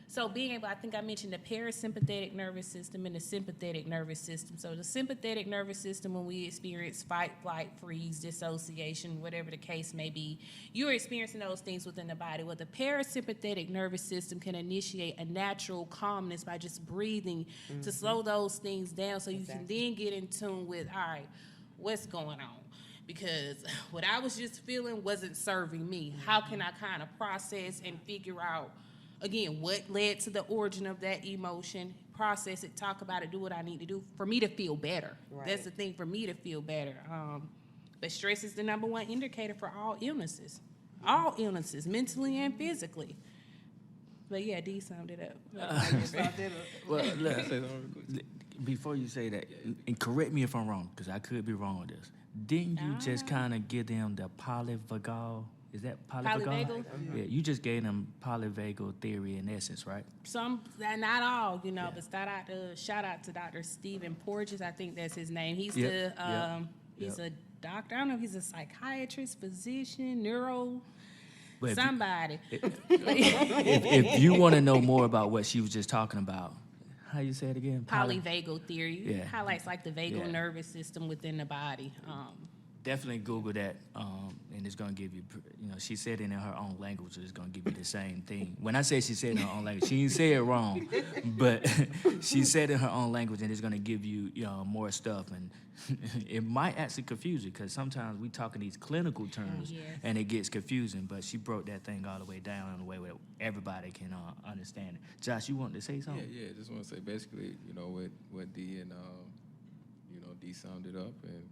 So being able, I think I mentioned the parasympathetic nervous system and the sympathetic nervous system. So the sympathetic nervous system, when we experience fight, flight, freeze, dissociation, whatever the case may be, you're experiencing those things within the body. Well, the parasympathetic nervous system can initiate a natural calmness by just breathing to slow those things down, so you can then get in tune with, all right, what's going on? Because what I was just feeling wasn't serving me. How can I kind of process and figure out, again, what led to the origin of that emotion, process it, talk about it, do what I need to do for me to feel better. Right. That's the thing, for me to feel better. But stress is the number one indicator for all illnesses, mentally and physically. But yeah, D summed it up. Well, look, Say something real quick. before you say that, and correct me if I'm wrong, because I could be wrong with this. Didn't you just kind of give them the polyvagal? Is that polyvagal? Polyvagal? Yeah, you just gave them polyvagal theory in essence, right? Some, not all, but shout out to Dr. Stephen Porges. I think that's his name. He's Yep, he's a doctor. I don't know if he's a psychiatrist, physician, neuro, But if- somebody. if you want to know more about what she was just talking about, how you say it again? Polyvagal theory Yeah. highlights like the vagal Yeah. nervous system within the body. Definitely Google that, and it's gonna give you. She said it in her own language, so it's gonna give you the same thing. When I say she said it in her own language, she didn't say it wrong, but she said it in her own language, and it's gonna give you, more stuff, and it might actually confuse you because sometimes we talk in these clinical terms, Yes. and it gets confusing. But she broke that thing all the way down in a way where everybody can understand it. Josh, you wanted to say something? Yeah. Just want to say basically, what D and D summed it up, and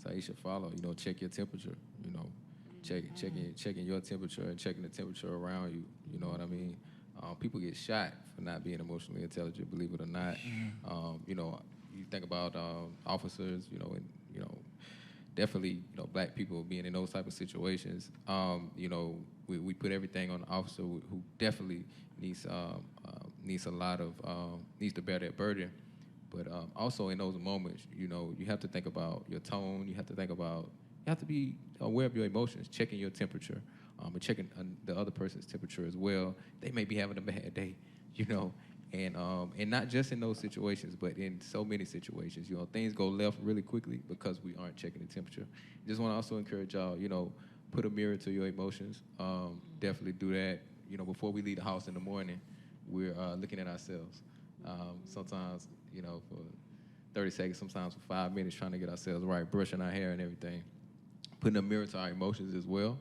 Taisha follow. Check your temperature. Checking your temperature and checking the temperature around you. You know what I mean? People get shot for not being emotionally intelligent. Believe it or not. You think about officers. Definitely. Black people being in those type of situations. We put everything on the officer who definitely needs a lot of needs to bear that burden. But also in those moments, you have to think about your tone. You have to be aware of your emotions, checking your temperature, and checking the other person's temperature as well. They may be having a bad day, and not just in those situations, but in so many situations. Things go left really quickly because we aren't checking the temperature. Just want to also encourage y'all, put a mirror to your emotions. Definitely do that. Before we leave the house in the morning, we're looking at ourselves. Sometimes, for 30 seconds, sometimes for 5 minutes, trying to get ourselves right, brushing our hair and everything. Putting a mirror to our emotions as well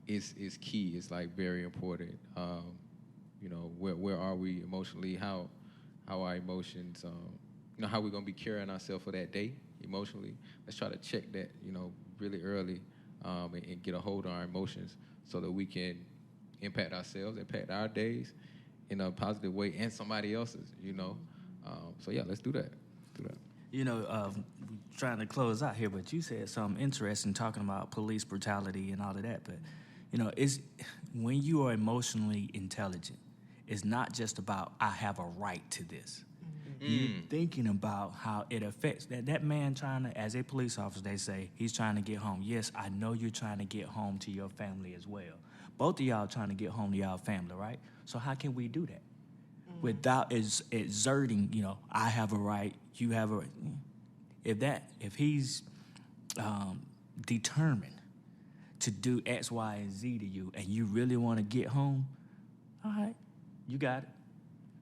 is key. It's like very important. Where are we emotionally? How our emotions, how we're gonna be carrying ourselves for that day emotionally. Let's try to check that, really early, and get a hold on our emotions so that we can impact ourselves, impact our days in a positive way, and somebody else's. So yeah, let's do that. We're trying to close out here, but you said something interesting talking about police brutality and all of that. But, it's when you are emotionally intelligent, it's not just about, I have a right to this. You're thinking about how it affects that man trying to, as a police officer, they say, he's trying to get home. Yes, I know you're trying to get home to your family as well. Both of y'all trying to get home to y'all family, right? So how can we do that? Without exerting, I have a right, you have a right. If he's determined to do X, Y, and Z to you, and you really want to get home, all right, you got it.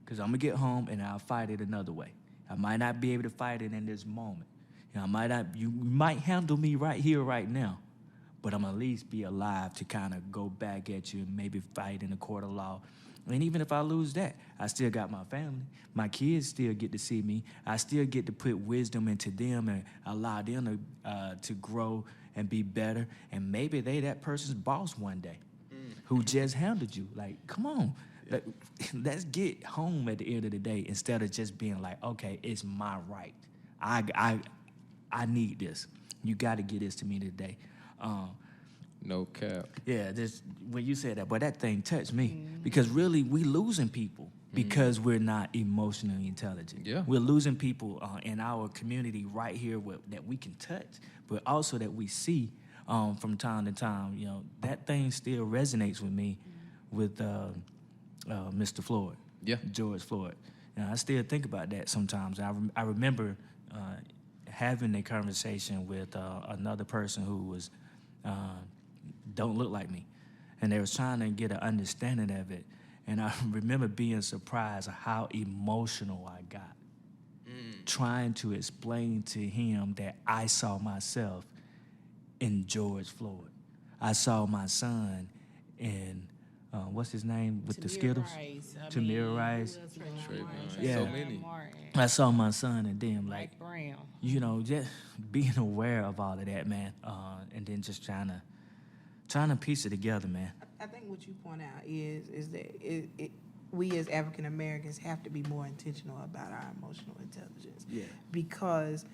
Because I'm going to get home, and I'll fight it another way. I might not be able to fight it in this moment. You might handle me right here, right now, but I'm at least be alive to kind of go back at you and maybe fight in a court of law. And even if I lose that, I still got my family. My kids still get to see me. I still get to put wisdom into them and allow them to grow and be better. And maybe they that person's boss one day who just handled you. Like, come on. Let's get home at the end of the day instead of just being like, okay, it's my right. I need this. You got to get this to me today. No cap. Yeah, when you said that, but that thing touched me because really we losing people because we're not emotionally intelligent. Yeah. We're losing people in our community right here that we can touch, but also that we see from time to time. That thing still resonates with me with Mr. Floyd. Yeah. George Floyd. I still think about that sometimes. I remember having a conversation with another person who was don't look like me. And they was trying to get an understanding of it. And I remember being surprised at how emotional I got. Trying to explain to him that I saw myself in George Floyd. I saw my son in, what's his name, with the Skittles? Tamir Rice. Yeah. So many. I saw my son and then like, Mike Brown. just being aware of all of that, man. And then just trying to piece it together, man. I think what you point out is that we as African Americans have to be more intentional about our emotional intelligence. Yeah. Because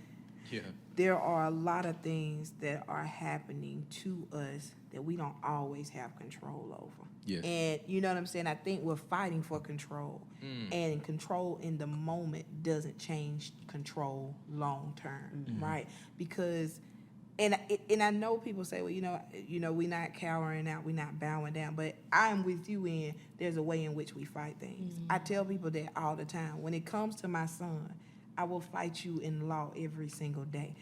Yeah. there are a lot of things that are happening to us that we don't always have control over. Yes. And you know what I'm saying? I think we're fighting for control. And control in the moment doesn't change control long term, right? Because and I know people say, well, we're not cowering out, we're not bowing down, but I'm with you in there's a way in which we fight things. I tell people that all the time. When it comes to my son, I will fight you in law every single day.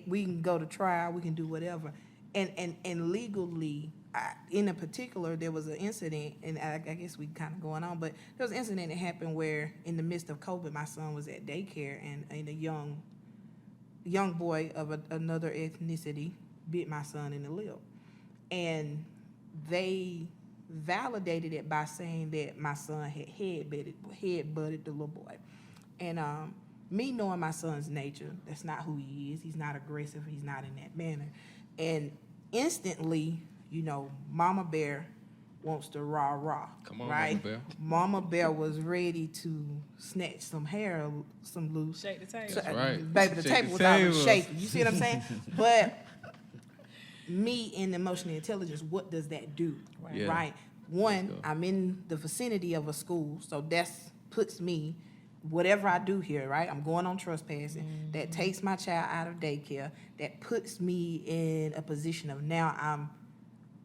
We can go to trial, we can do whatever. And legally, in a particular, there was an incident, and I guess we kind of going on, but there was an incident that happened where in the midst of COVID, my son was at daycare, and a young boy of another ethnicity bit my son in the lip. And they validated it by saying that my son had head-butted the little boy. And me knowing my son's nature, that's not who he is. He's not aggressive. He's not in that manner. And instantly, Mama Bear wants to rah-rah. Come on, right? Mama Bear. Mama Bear was ready to snatch some hair, some loose. Shake the table. That's right. Baby, the Shake table the was already table. shaking. You see what I'm saying? But me in emotional intelligence, what does that do? Yeah. Right? One, Let's go. I'm in the vicinity of a school, so puts me, whatever I do here, right? I'm going on trespassing. That takes my child out of daycare. That puts me in a position of now I'm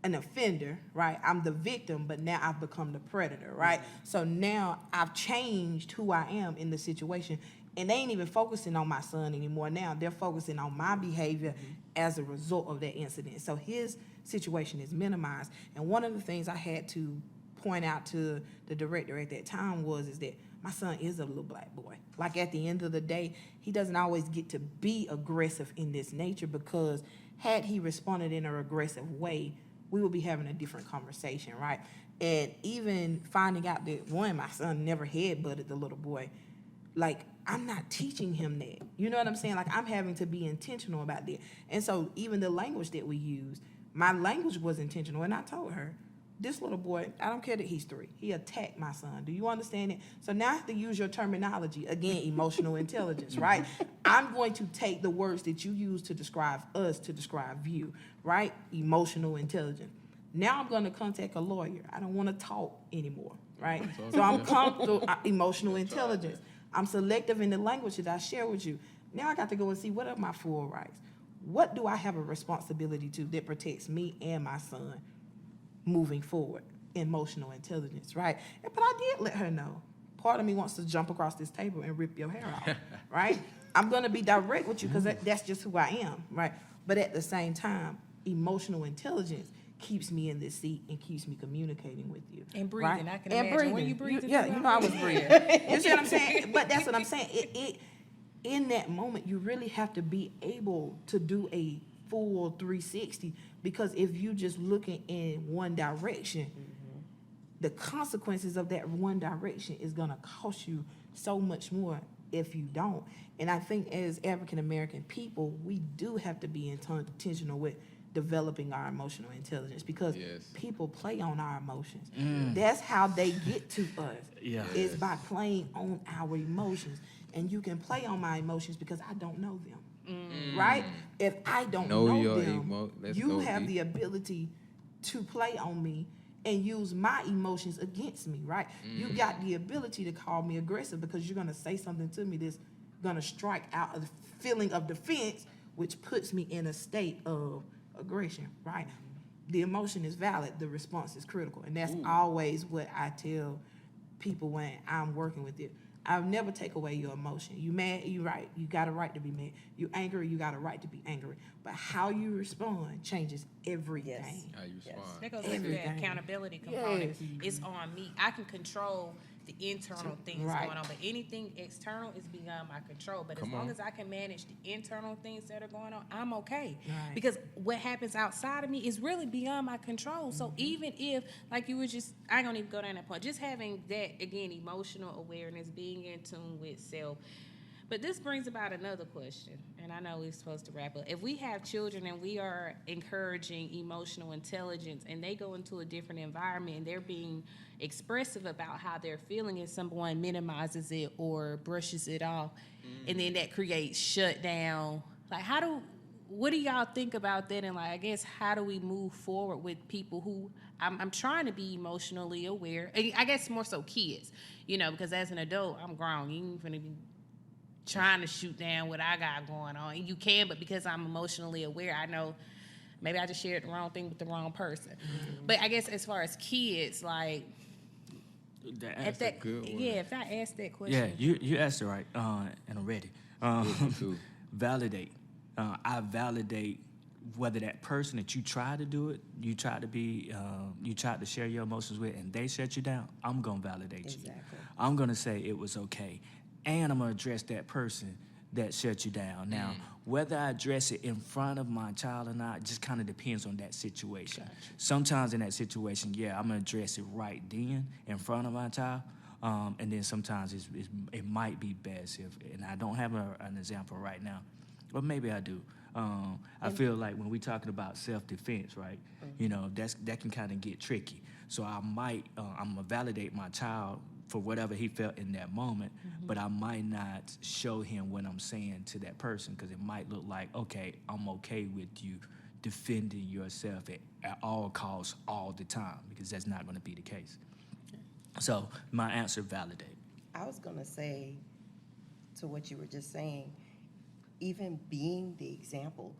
an offender, right? I'm the victim, but now I've become the predator, right? So now I've changed who I am in the situation. And they ain't even focusing on my son anymore now. They're focusing on my behavior as a result of that incident. So his situation is minimized. And one of the things I had to point out to the director at that time is that my son is a little black boy. Like at the end of the day, he doesn't always get to be aggressive in this nature, because had he responded in an aggressive way, we would be having a different conversation, right? And even finding out that, one, my son never head-butted the little boy, like, I'm not teaching him that. You know what I'm saying? Like, I'm having to be intentional about that. And so even the language that we use, my language was intentional. And I told her, this little boy, I don't care that he's 3. He attacked my son. Do you understand it? So now I have to use your terminology. Again, emotional intelligence, right? I'm going to take the words that you use to describe us to describe you, right? Emotional intelligence. Now I'm going to contact a lawyer. I don't want to talk anymore, right? So I'm comfortable, emotional intelligence. I'm selective in the language that I share with you. Now I got to go and see, what are my full rights? What do I have a responsibility to that protects me and my son moving forward? Emotional intelligence, right? But I did let her know. Part of me wants to jump across this table and rip your hair off, right? I'm going to be direct with you because that's just who I am, right? But at the same time, emotional intelligence keeps me in this seat and keeps me communicating with you. And breathing. Right? I can And imagine. When breathing. you breathing, Yeah, too, you know I was breathing. You see what I'm saying? But that's what I'm saying. In that moment, you really have to be able to do a full 360, because if you just looking in one direction, the consequences of that one direction is going to cost you so much more if you don't. And I think as African American people, we do have to be intentional with developing our emotional intelligence, because Yes. people play on our emotions. That's how they get to us. Yeah. Is by playing on our emotions. And you can play on my emotions because I don't know them. Right? If I don't Know know your them, let's you go have deep. the ability to play on me and use my emotions against me, right? You got the ability to call me aggressive because you're going to say something to me that's going to strike out a feeling of defense, which puts me in a state of aggression, right? The emotion is valid, the response is critical. And that's always what I tell people when I'm working with it. I'll never take away your emotion. You mad, you right. You got a right to be mad. You angry, you got a right to be angry. But how you respond changes everything. How you respond. That goes back to Everything. that accountability component. Yes. It's on me. I can control the internal things Right. going on, but anything external is beyond my control. But Come as long on. as I can manage the internal things that are going on, I'm okay. Right. Because what happens outside of me is really beyond my control. So even if, like you were just, I ain't gonna even go down that point, just having that, again, emotional awareness, being in tune with self, But this brings about another question, and I know we're supposed to wrap up. If we have children and we are encouraging emotional intelligence and they go into a different environment and they're being expressive about how they're feeling and someone minimizes it or brushes it off, and then that creates shutdown, like what do y'all think about that? And like, I guess, how do we move forward with people who I'm trying to be emotionally aware? I guess more so kids, because as an adult, I'm grown. You ain't finna be trying to shoot down what I got going on. And you can, but because I'm emotionally aware, I know maybe I just shared the wrong thing with the wrong person. But I guess as far as kids, like, if a good one. if I ask that question. Yeah, you asked it right, and I'm ready. Me too. Validate. I validate whether that person that you try to do it, you try to share your emotions with, and they shut you down. I'm gonna validate you. Exactly. I'm gonna say it was okay, and I'm gonna address that person that shut you down. Now, whether I address it in front of my child or not, just kind of depends on that situation. Sometimes in that situation, I'm gonna address it right then in front of my child. And then sometimes it might be best and I don't have an example right now, but maybe I do. I feel like when we're talking about self-defense, right, that can kind of get tricky. So I'm gonna validate my child for whatever he felt in that moment, but I might not show him what I'm saying to that person because it might look like, okay, I'm okay with you defending yourself at all costs all the time, because that's not gonna be the case. So my answer, validate. I was going to say to what you were just saying, even being the example.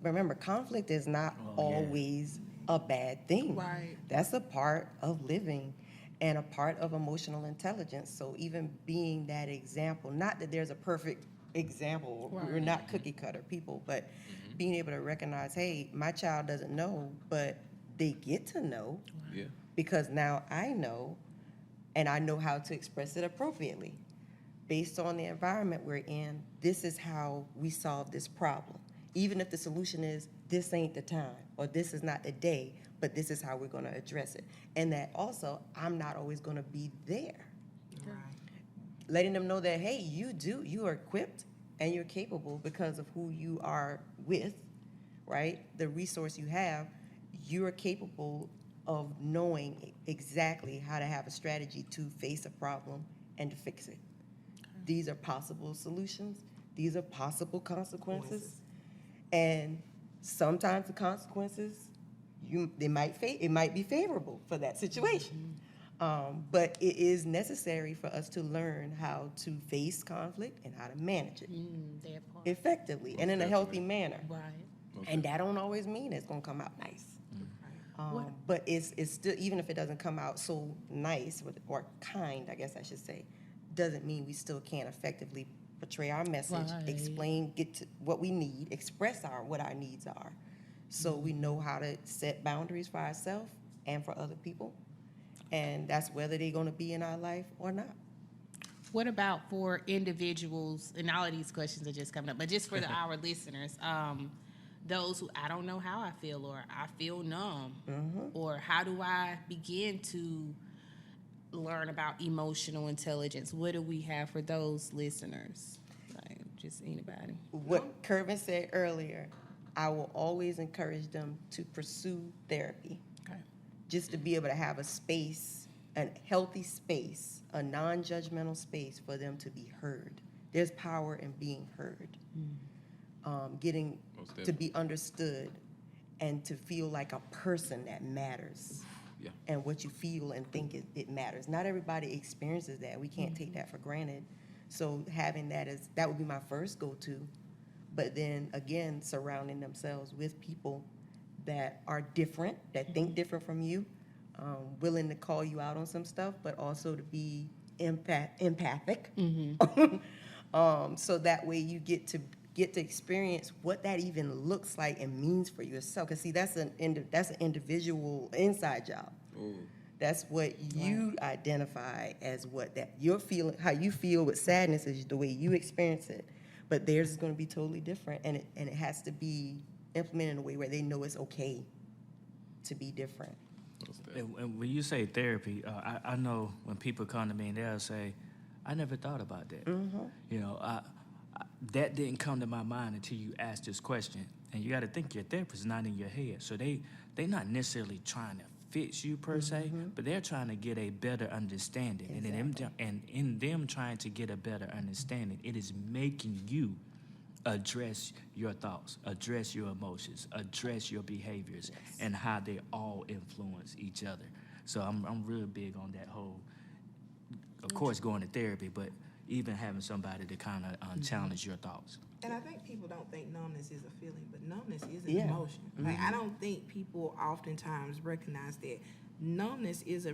Remember, conflict is not always a bad thing. Right. That's a part of living and a part of emotional intelligence. So even being that example, not that there's a perfect example, we're not cookie cutter people, but being able to recognize, hey, my child doesn't know, but they get to know Yeah. because now I know, and I know how to express it appropriately. Based on the environment we're in, this is how we solve this problem. Even if the solution is, this ain't the time, or this is not the day, but this is how we're gonna address it. And that also, I'm not always gonna be there. Right. Letting them know that, hey, you are equipped and you're capable because of who you are with, right? The resource you have, you are capable of knowing exactly how to have a strategy to face a problem and to fix it. These are possible solutions. These are possible consequences. And sometimes the consequences, it might be favorable for that situation. But it is necessary for us to learn how to face conflict and how to manage it That part. effectively and in a healthy manner. Right. And that don't always mean it's gonna come out nice. But it's still, even if it doesn't come out so nice or kind, I guess I should say, doesn't mean we still can't effectively portray our message, Right. explain, get to what we need, express what our needs are. So we know how to set boundaries for ourselves and for other people. And that's whether they're gonna be in our life or not. What about for individuals, and all of these questions are just coming up, but just for our listeners, those who, I don't know how I feel, or I feel numb, or how do I begin to learn about emotional intelligence? What do we have for those listeners? Like, just anybody. What Kervin said earlier, I will always encourage them to pursue therapy. Okay. Just to be able to have a space, a healthy space, a non-judgmental space for them to be heard. There's power in being heard. Getting Most to be understood and to feel like a person that matters. Yeah. And what you feel and think it matters. Not everybody experiences that. We can't take that for granted. So having that would be my first go-to. But then again, surrounding themselves with people that are different, that think different from you, willing to call you out on some stuff, but also to be empathic. So that way you get to experience what that even looks like and means for yourself. Because see, that's an individual inside job. Ooh. That's what you identify as what that you're feeling, how you feel with sadness is the way you experience it. But theirs is going to be totally different, and it has to be implemented in a way where they know it's okay to be different. Most definitely. And when you say therapy, I know when people come to me and they'll say, I never thought about that. that didn't come to my mind until you asked this question. And you got to think your therapist is not in your head, so they not necessarily trying to fix you per se, but they're trying to get a better understanding. And in them trying to get a better understanding, it is making you address your thoughts, address your emotions, address your behaviors, and how they all influence each other. So I'm real big on that whole, of course, going to therapy, but even having somebody to kind of challenge your thoughts. And I think people don't think numbness is a feeling, but numbness is an Yeah. emotion. Like, I don't think people oftentimes recognize that numbness is a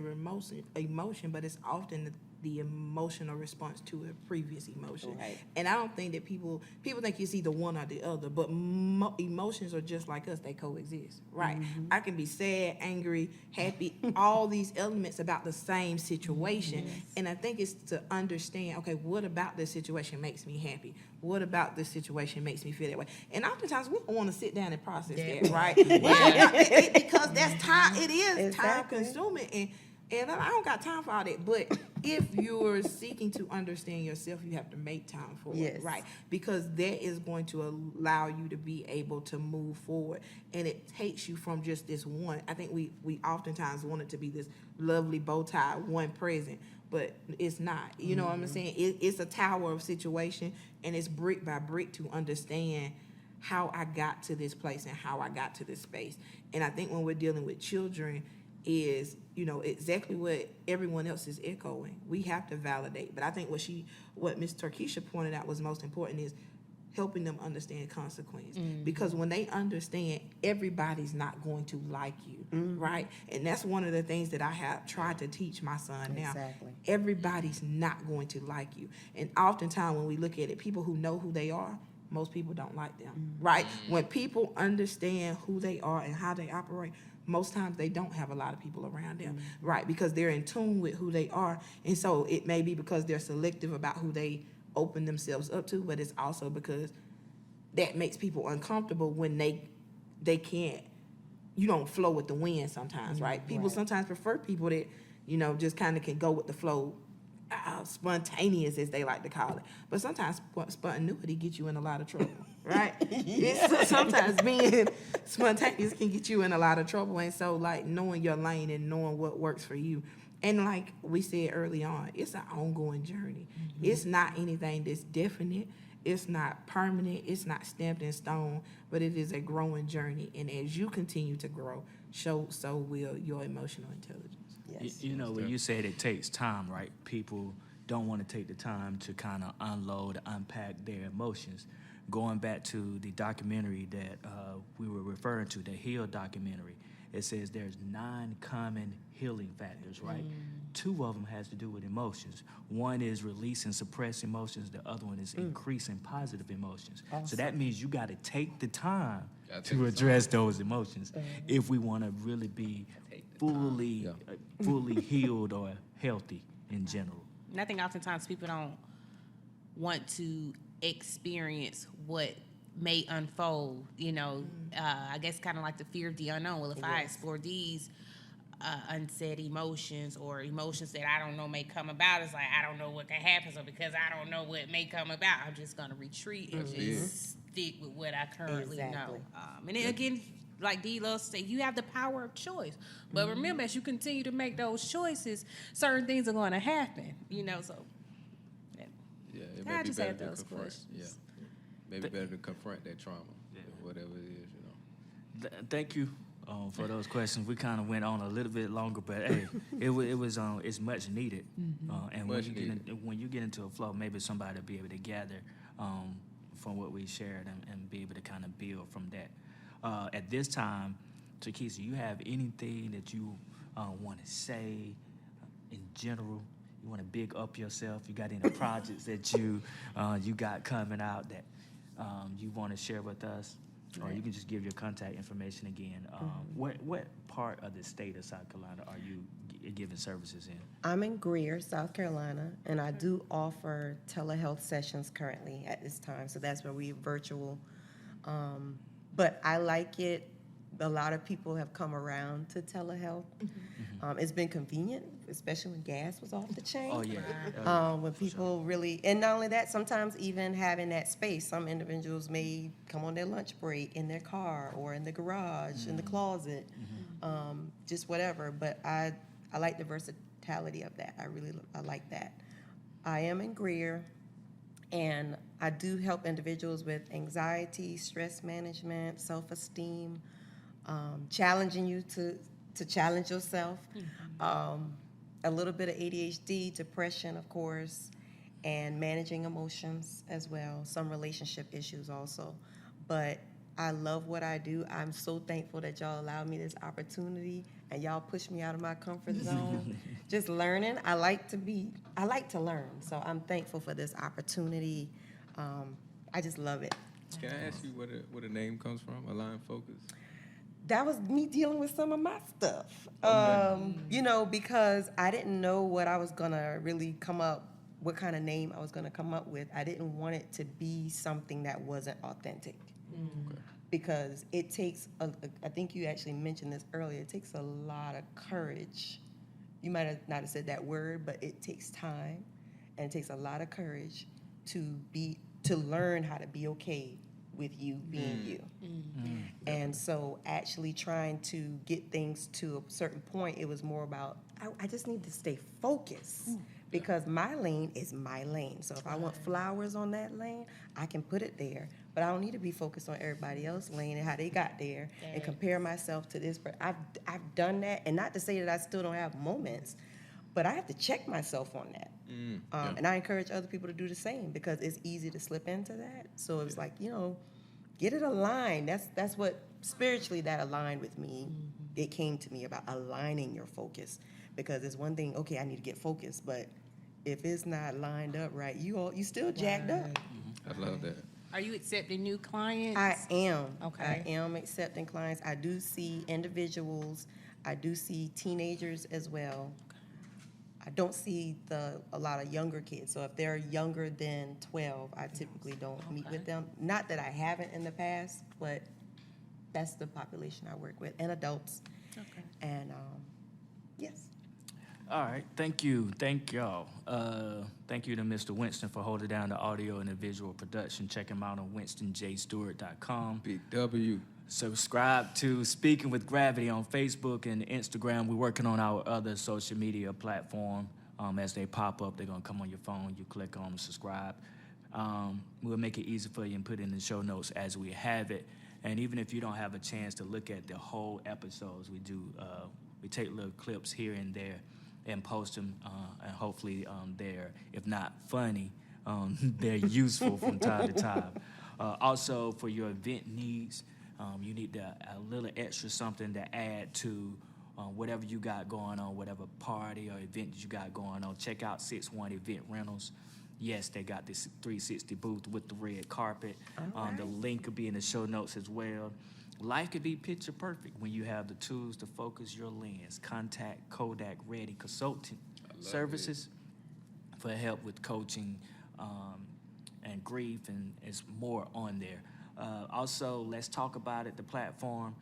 emotion, but it's often the emotional response to a previous emotion. Right. And I don't think that people think it's either one or the other, but emotions are just like us, they coexist, right? I can be sad, angry, happy, all these elements about the same situation. And I think it's to understand, okay, what about this situation makes me happy? What about this situation makes me feel that way? And oftentimes we don't want to sit down and process that, right? Because that's time, it is time Exactly. consuming. And I don't got time for all that. But if you're seeking to understand yourself, you have to make time for Yes. it, right? Because that is going to allow you to be able to move forward. And it takes you from just this one. I think we oftentimes want it to be this lovely bow tie, one present, but it's not. You know what I'm saying? It's a tower of situation, and it's brick by brick to understand how I got to this place and how I got to this space. And I think when we're dealing with children, is, exactly what everyone else is echoing. We have to validate. But I think what Ms. Turkisha pointed out was most important is helping them understand consequence. Because when they understand, everybody's not going to like you, right? And that's one of the things that I have tried to teach my son now. Exactly. Everybody's not going to like you. And oftentimes when we look at it, people who know who they are, most people don't like them, right? When people understand who they are and how they operate, most times they don't have a lot of people around them, right? Because they're in tune with who they are. And so it may be because they're selective about who they open themselves up to, but it's also because that makes people uncomfortable when they can't, you don't flow with the wind sometimes, right? People sometimes prefer people that, just kind of can go with the flow, spontaneous as they like to call it. But sometimes spontaneity gets you in a lot of trouble, right? Sometimes being spontaneous can get you in a lot of trouble. And so, like, knowing your lane and knowing what works for you. And like we said early on, it's an ongoing journey. It's not anything that's definite. It's not permanent. It's not stamped in stone, but it is a growing journey. And as you continue to grow, so will your emotional intelligence. Yes. When you said it takes time, right? People don't want to take the time to kind of unload, unpack their emotions. Going back to the documentary that we were referring to, the HEAL documentary, it says there's 9 common healing factors, right? 2 of them has to do with emotions. One is releasing suppressed emotions. The other one is increasing positive emotions. So that means you got to take the time to address those emotions if we want to really be fully healed or healthy in general. And I think oftentimes people don't want to experience what may unfold, I guess kind of like the fear of the unknown. Well, if I explore these unsaid emotions or emotions that I don't know may come about, it's like I don't know what can happen. So because I don't know what may come about, I'm just going to retreat and just stick with what I currently know. Exactly. And then again, like D loves to say, you have the power of choice. But remember, as you continue to make those choices, certain things are going to happen, so. Yeah, it I may be just better had to those confront. questions. Yeah, maybe better to confront that trauma, whatever it is. Thank you for those questions. We kind of went on a little bit longer, but hey, it was it's much needed. And Much when you get into a flow, maybe somebody will be able to gather from what we shared and be able to kind of build from that. At this time, Turkisha, you have anything that you want to say in general? You want to big up yourself? You got any projects that you got coming out that you want to share with us? Or you can just give your contact information again. What part of the state of South Carolina are you giving services in? I'm in Greer, South Carolina, and I do offer telehealth sessions currently at this time. So that's where we virtual. But I like it. A lot of people have come around to telehealth. It's been convenient, especially when gas was off the chain. Oh, yeah. When people really, and not only that, sometimes even having that space, some individuals may come on their lunch break in their car or in the garage, in the closet, just whatever. But I like the versatility of that. I like that. I am in Greer, and I do help individuals with anxiety, stress management, self-esteem, challenging you to challenge yourself. A little bit of ADHD, depression, of course, and managing emotions as well. Some relationship issues also. But I love what I do. I'm so thankful that y'all allowed me this opportunity and y'all push me out of my comfort zone. Just learning. I like to learn. So I'm thankful for this opportunity. I just love it. Can I ask you where the name comes from, Align Focus? That was me dealing with some of my stuff. Because I didn't know what I was gonna really what kind of name I was gonna come up with. I didn't want it to be something that wasn't authentic. Okay. Because it takes, I think you actually mentioned this earlier, it takes a lot of courage. You might have not have said that word, but it takes time and it takes a lot of courage to learn how to be okay with you being you. And so actually trying to get things to a certain point, it was more about, I just need to stay focused because my lane is my lane. So if I want flowers on that lane, I can put it there. But I don't need to be focused on everybody else's lane and how they got there and compare myself to this. But I've done that, and not to say that I still don't have moments, but I have to check myself on that. And I encourage other people to do the same because it's easy to slip into that. So it's like, get it aligned. That's what spiritually that aligned with me. It came to me about aligning your focus because it's one thing, okay, I need to get focused, but if it's not lined up right, you still jacked up. I love that. Are you accepting new clients? I am. Okay. I am accepting clients. I do see individuals. I do see teenagers as well. I don't see a lot of younger kids. So if they're younger than 12, I typically don't meet with them. Not that I haven't in the past, but that's the population I work with, and adults. Okay. And yes. All right, thank you, thank y'all. Thank you to Mr. Winston for holding down the audio and the visual production. Check him out on winstonjstewart.com. Big W. Subscribe to Speaking with Gravity on Facebook and Instagram. We're working on our other social media platform. As they pop up, they're gonna come on your phone. You click on them, subscribe. We'll make it easy for you and put it in the show notes as we have it. And even if you don't have a chance to look at the whole episodes, we take little clips here and there and post them, and hopefully they're, if not funny, they're useful from time to time. Also, for your event needs, you need a little extra something to add to whatever you got going on, whatever party or event that you got going on. Check out 6-1 Event Rentals. Yes, they got this 360 booth with the red carpet. The link could be in the show notes as well. Life could be picture perfect when you have the tools to focus your lens. Contact Kodak Ready Consulting Services for help with coaching and grief, and it's more on there. Also, let's talk about it, the platform.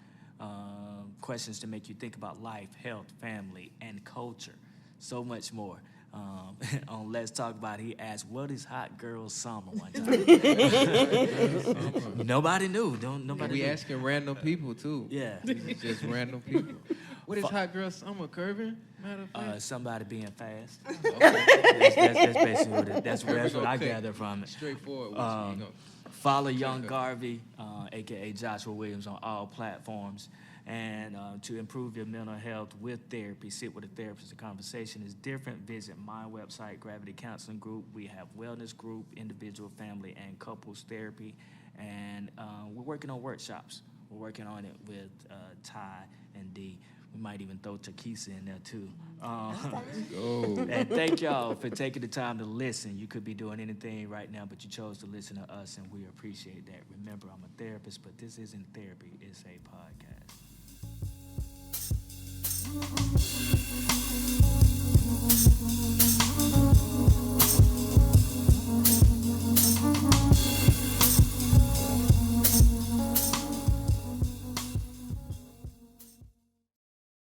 Questions to make you think about life, health, family, and culture. So much more. On Let's Talk About It, he asked, what is Hot Girl Summer one time? Nobody knew. Nobody We knew. asking random people, too. Yeah. It's just random people. What is Hot Girl Summer, Curvin? Matter of fact. Somebody being fast. Okay. That's basically what it, that's Here we what go, I quick. gather from it. Straightforward. Which one you gonna- Follow Young Garvey, a.k.a. Joshua Williams, on all platforms. And to improve your mental health with therapy, sit with a therapist. The conversation is different. Visit my website, Gravity Counseling Group. We have wellness group, individual, family, and couples therapy. And we're working on workshops. We're working on it with Ty and Dee. We might even throw Takisa in there, too. Go. And thank y'all for taking the time to listen. You could be doing anything right now, but you chose to listen to us, and we appreciate that. Remember, I'm a therapist, but this isn't therapy. It's a podcast.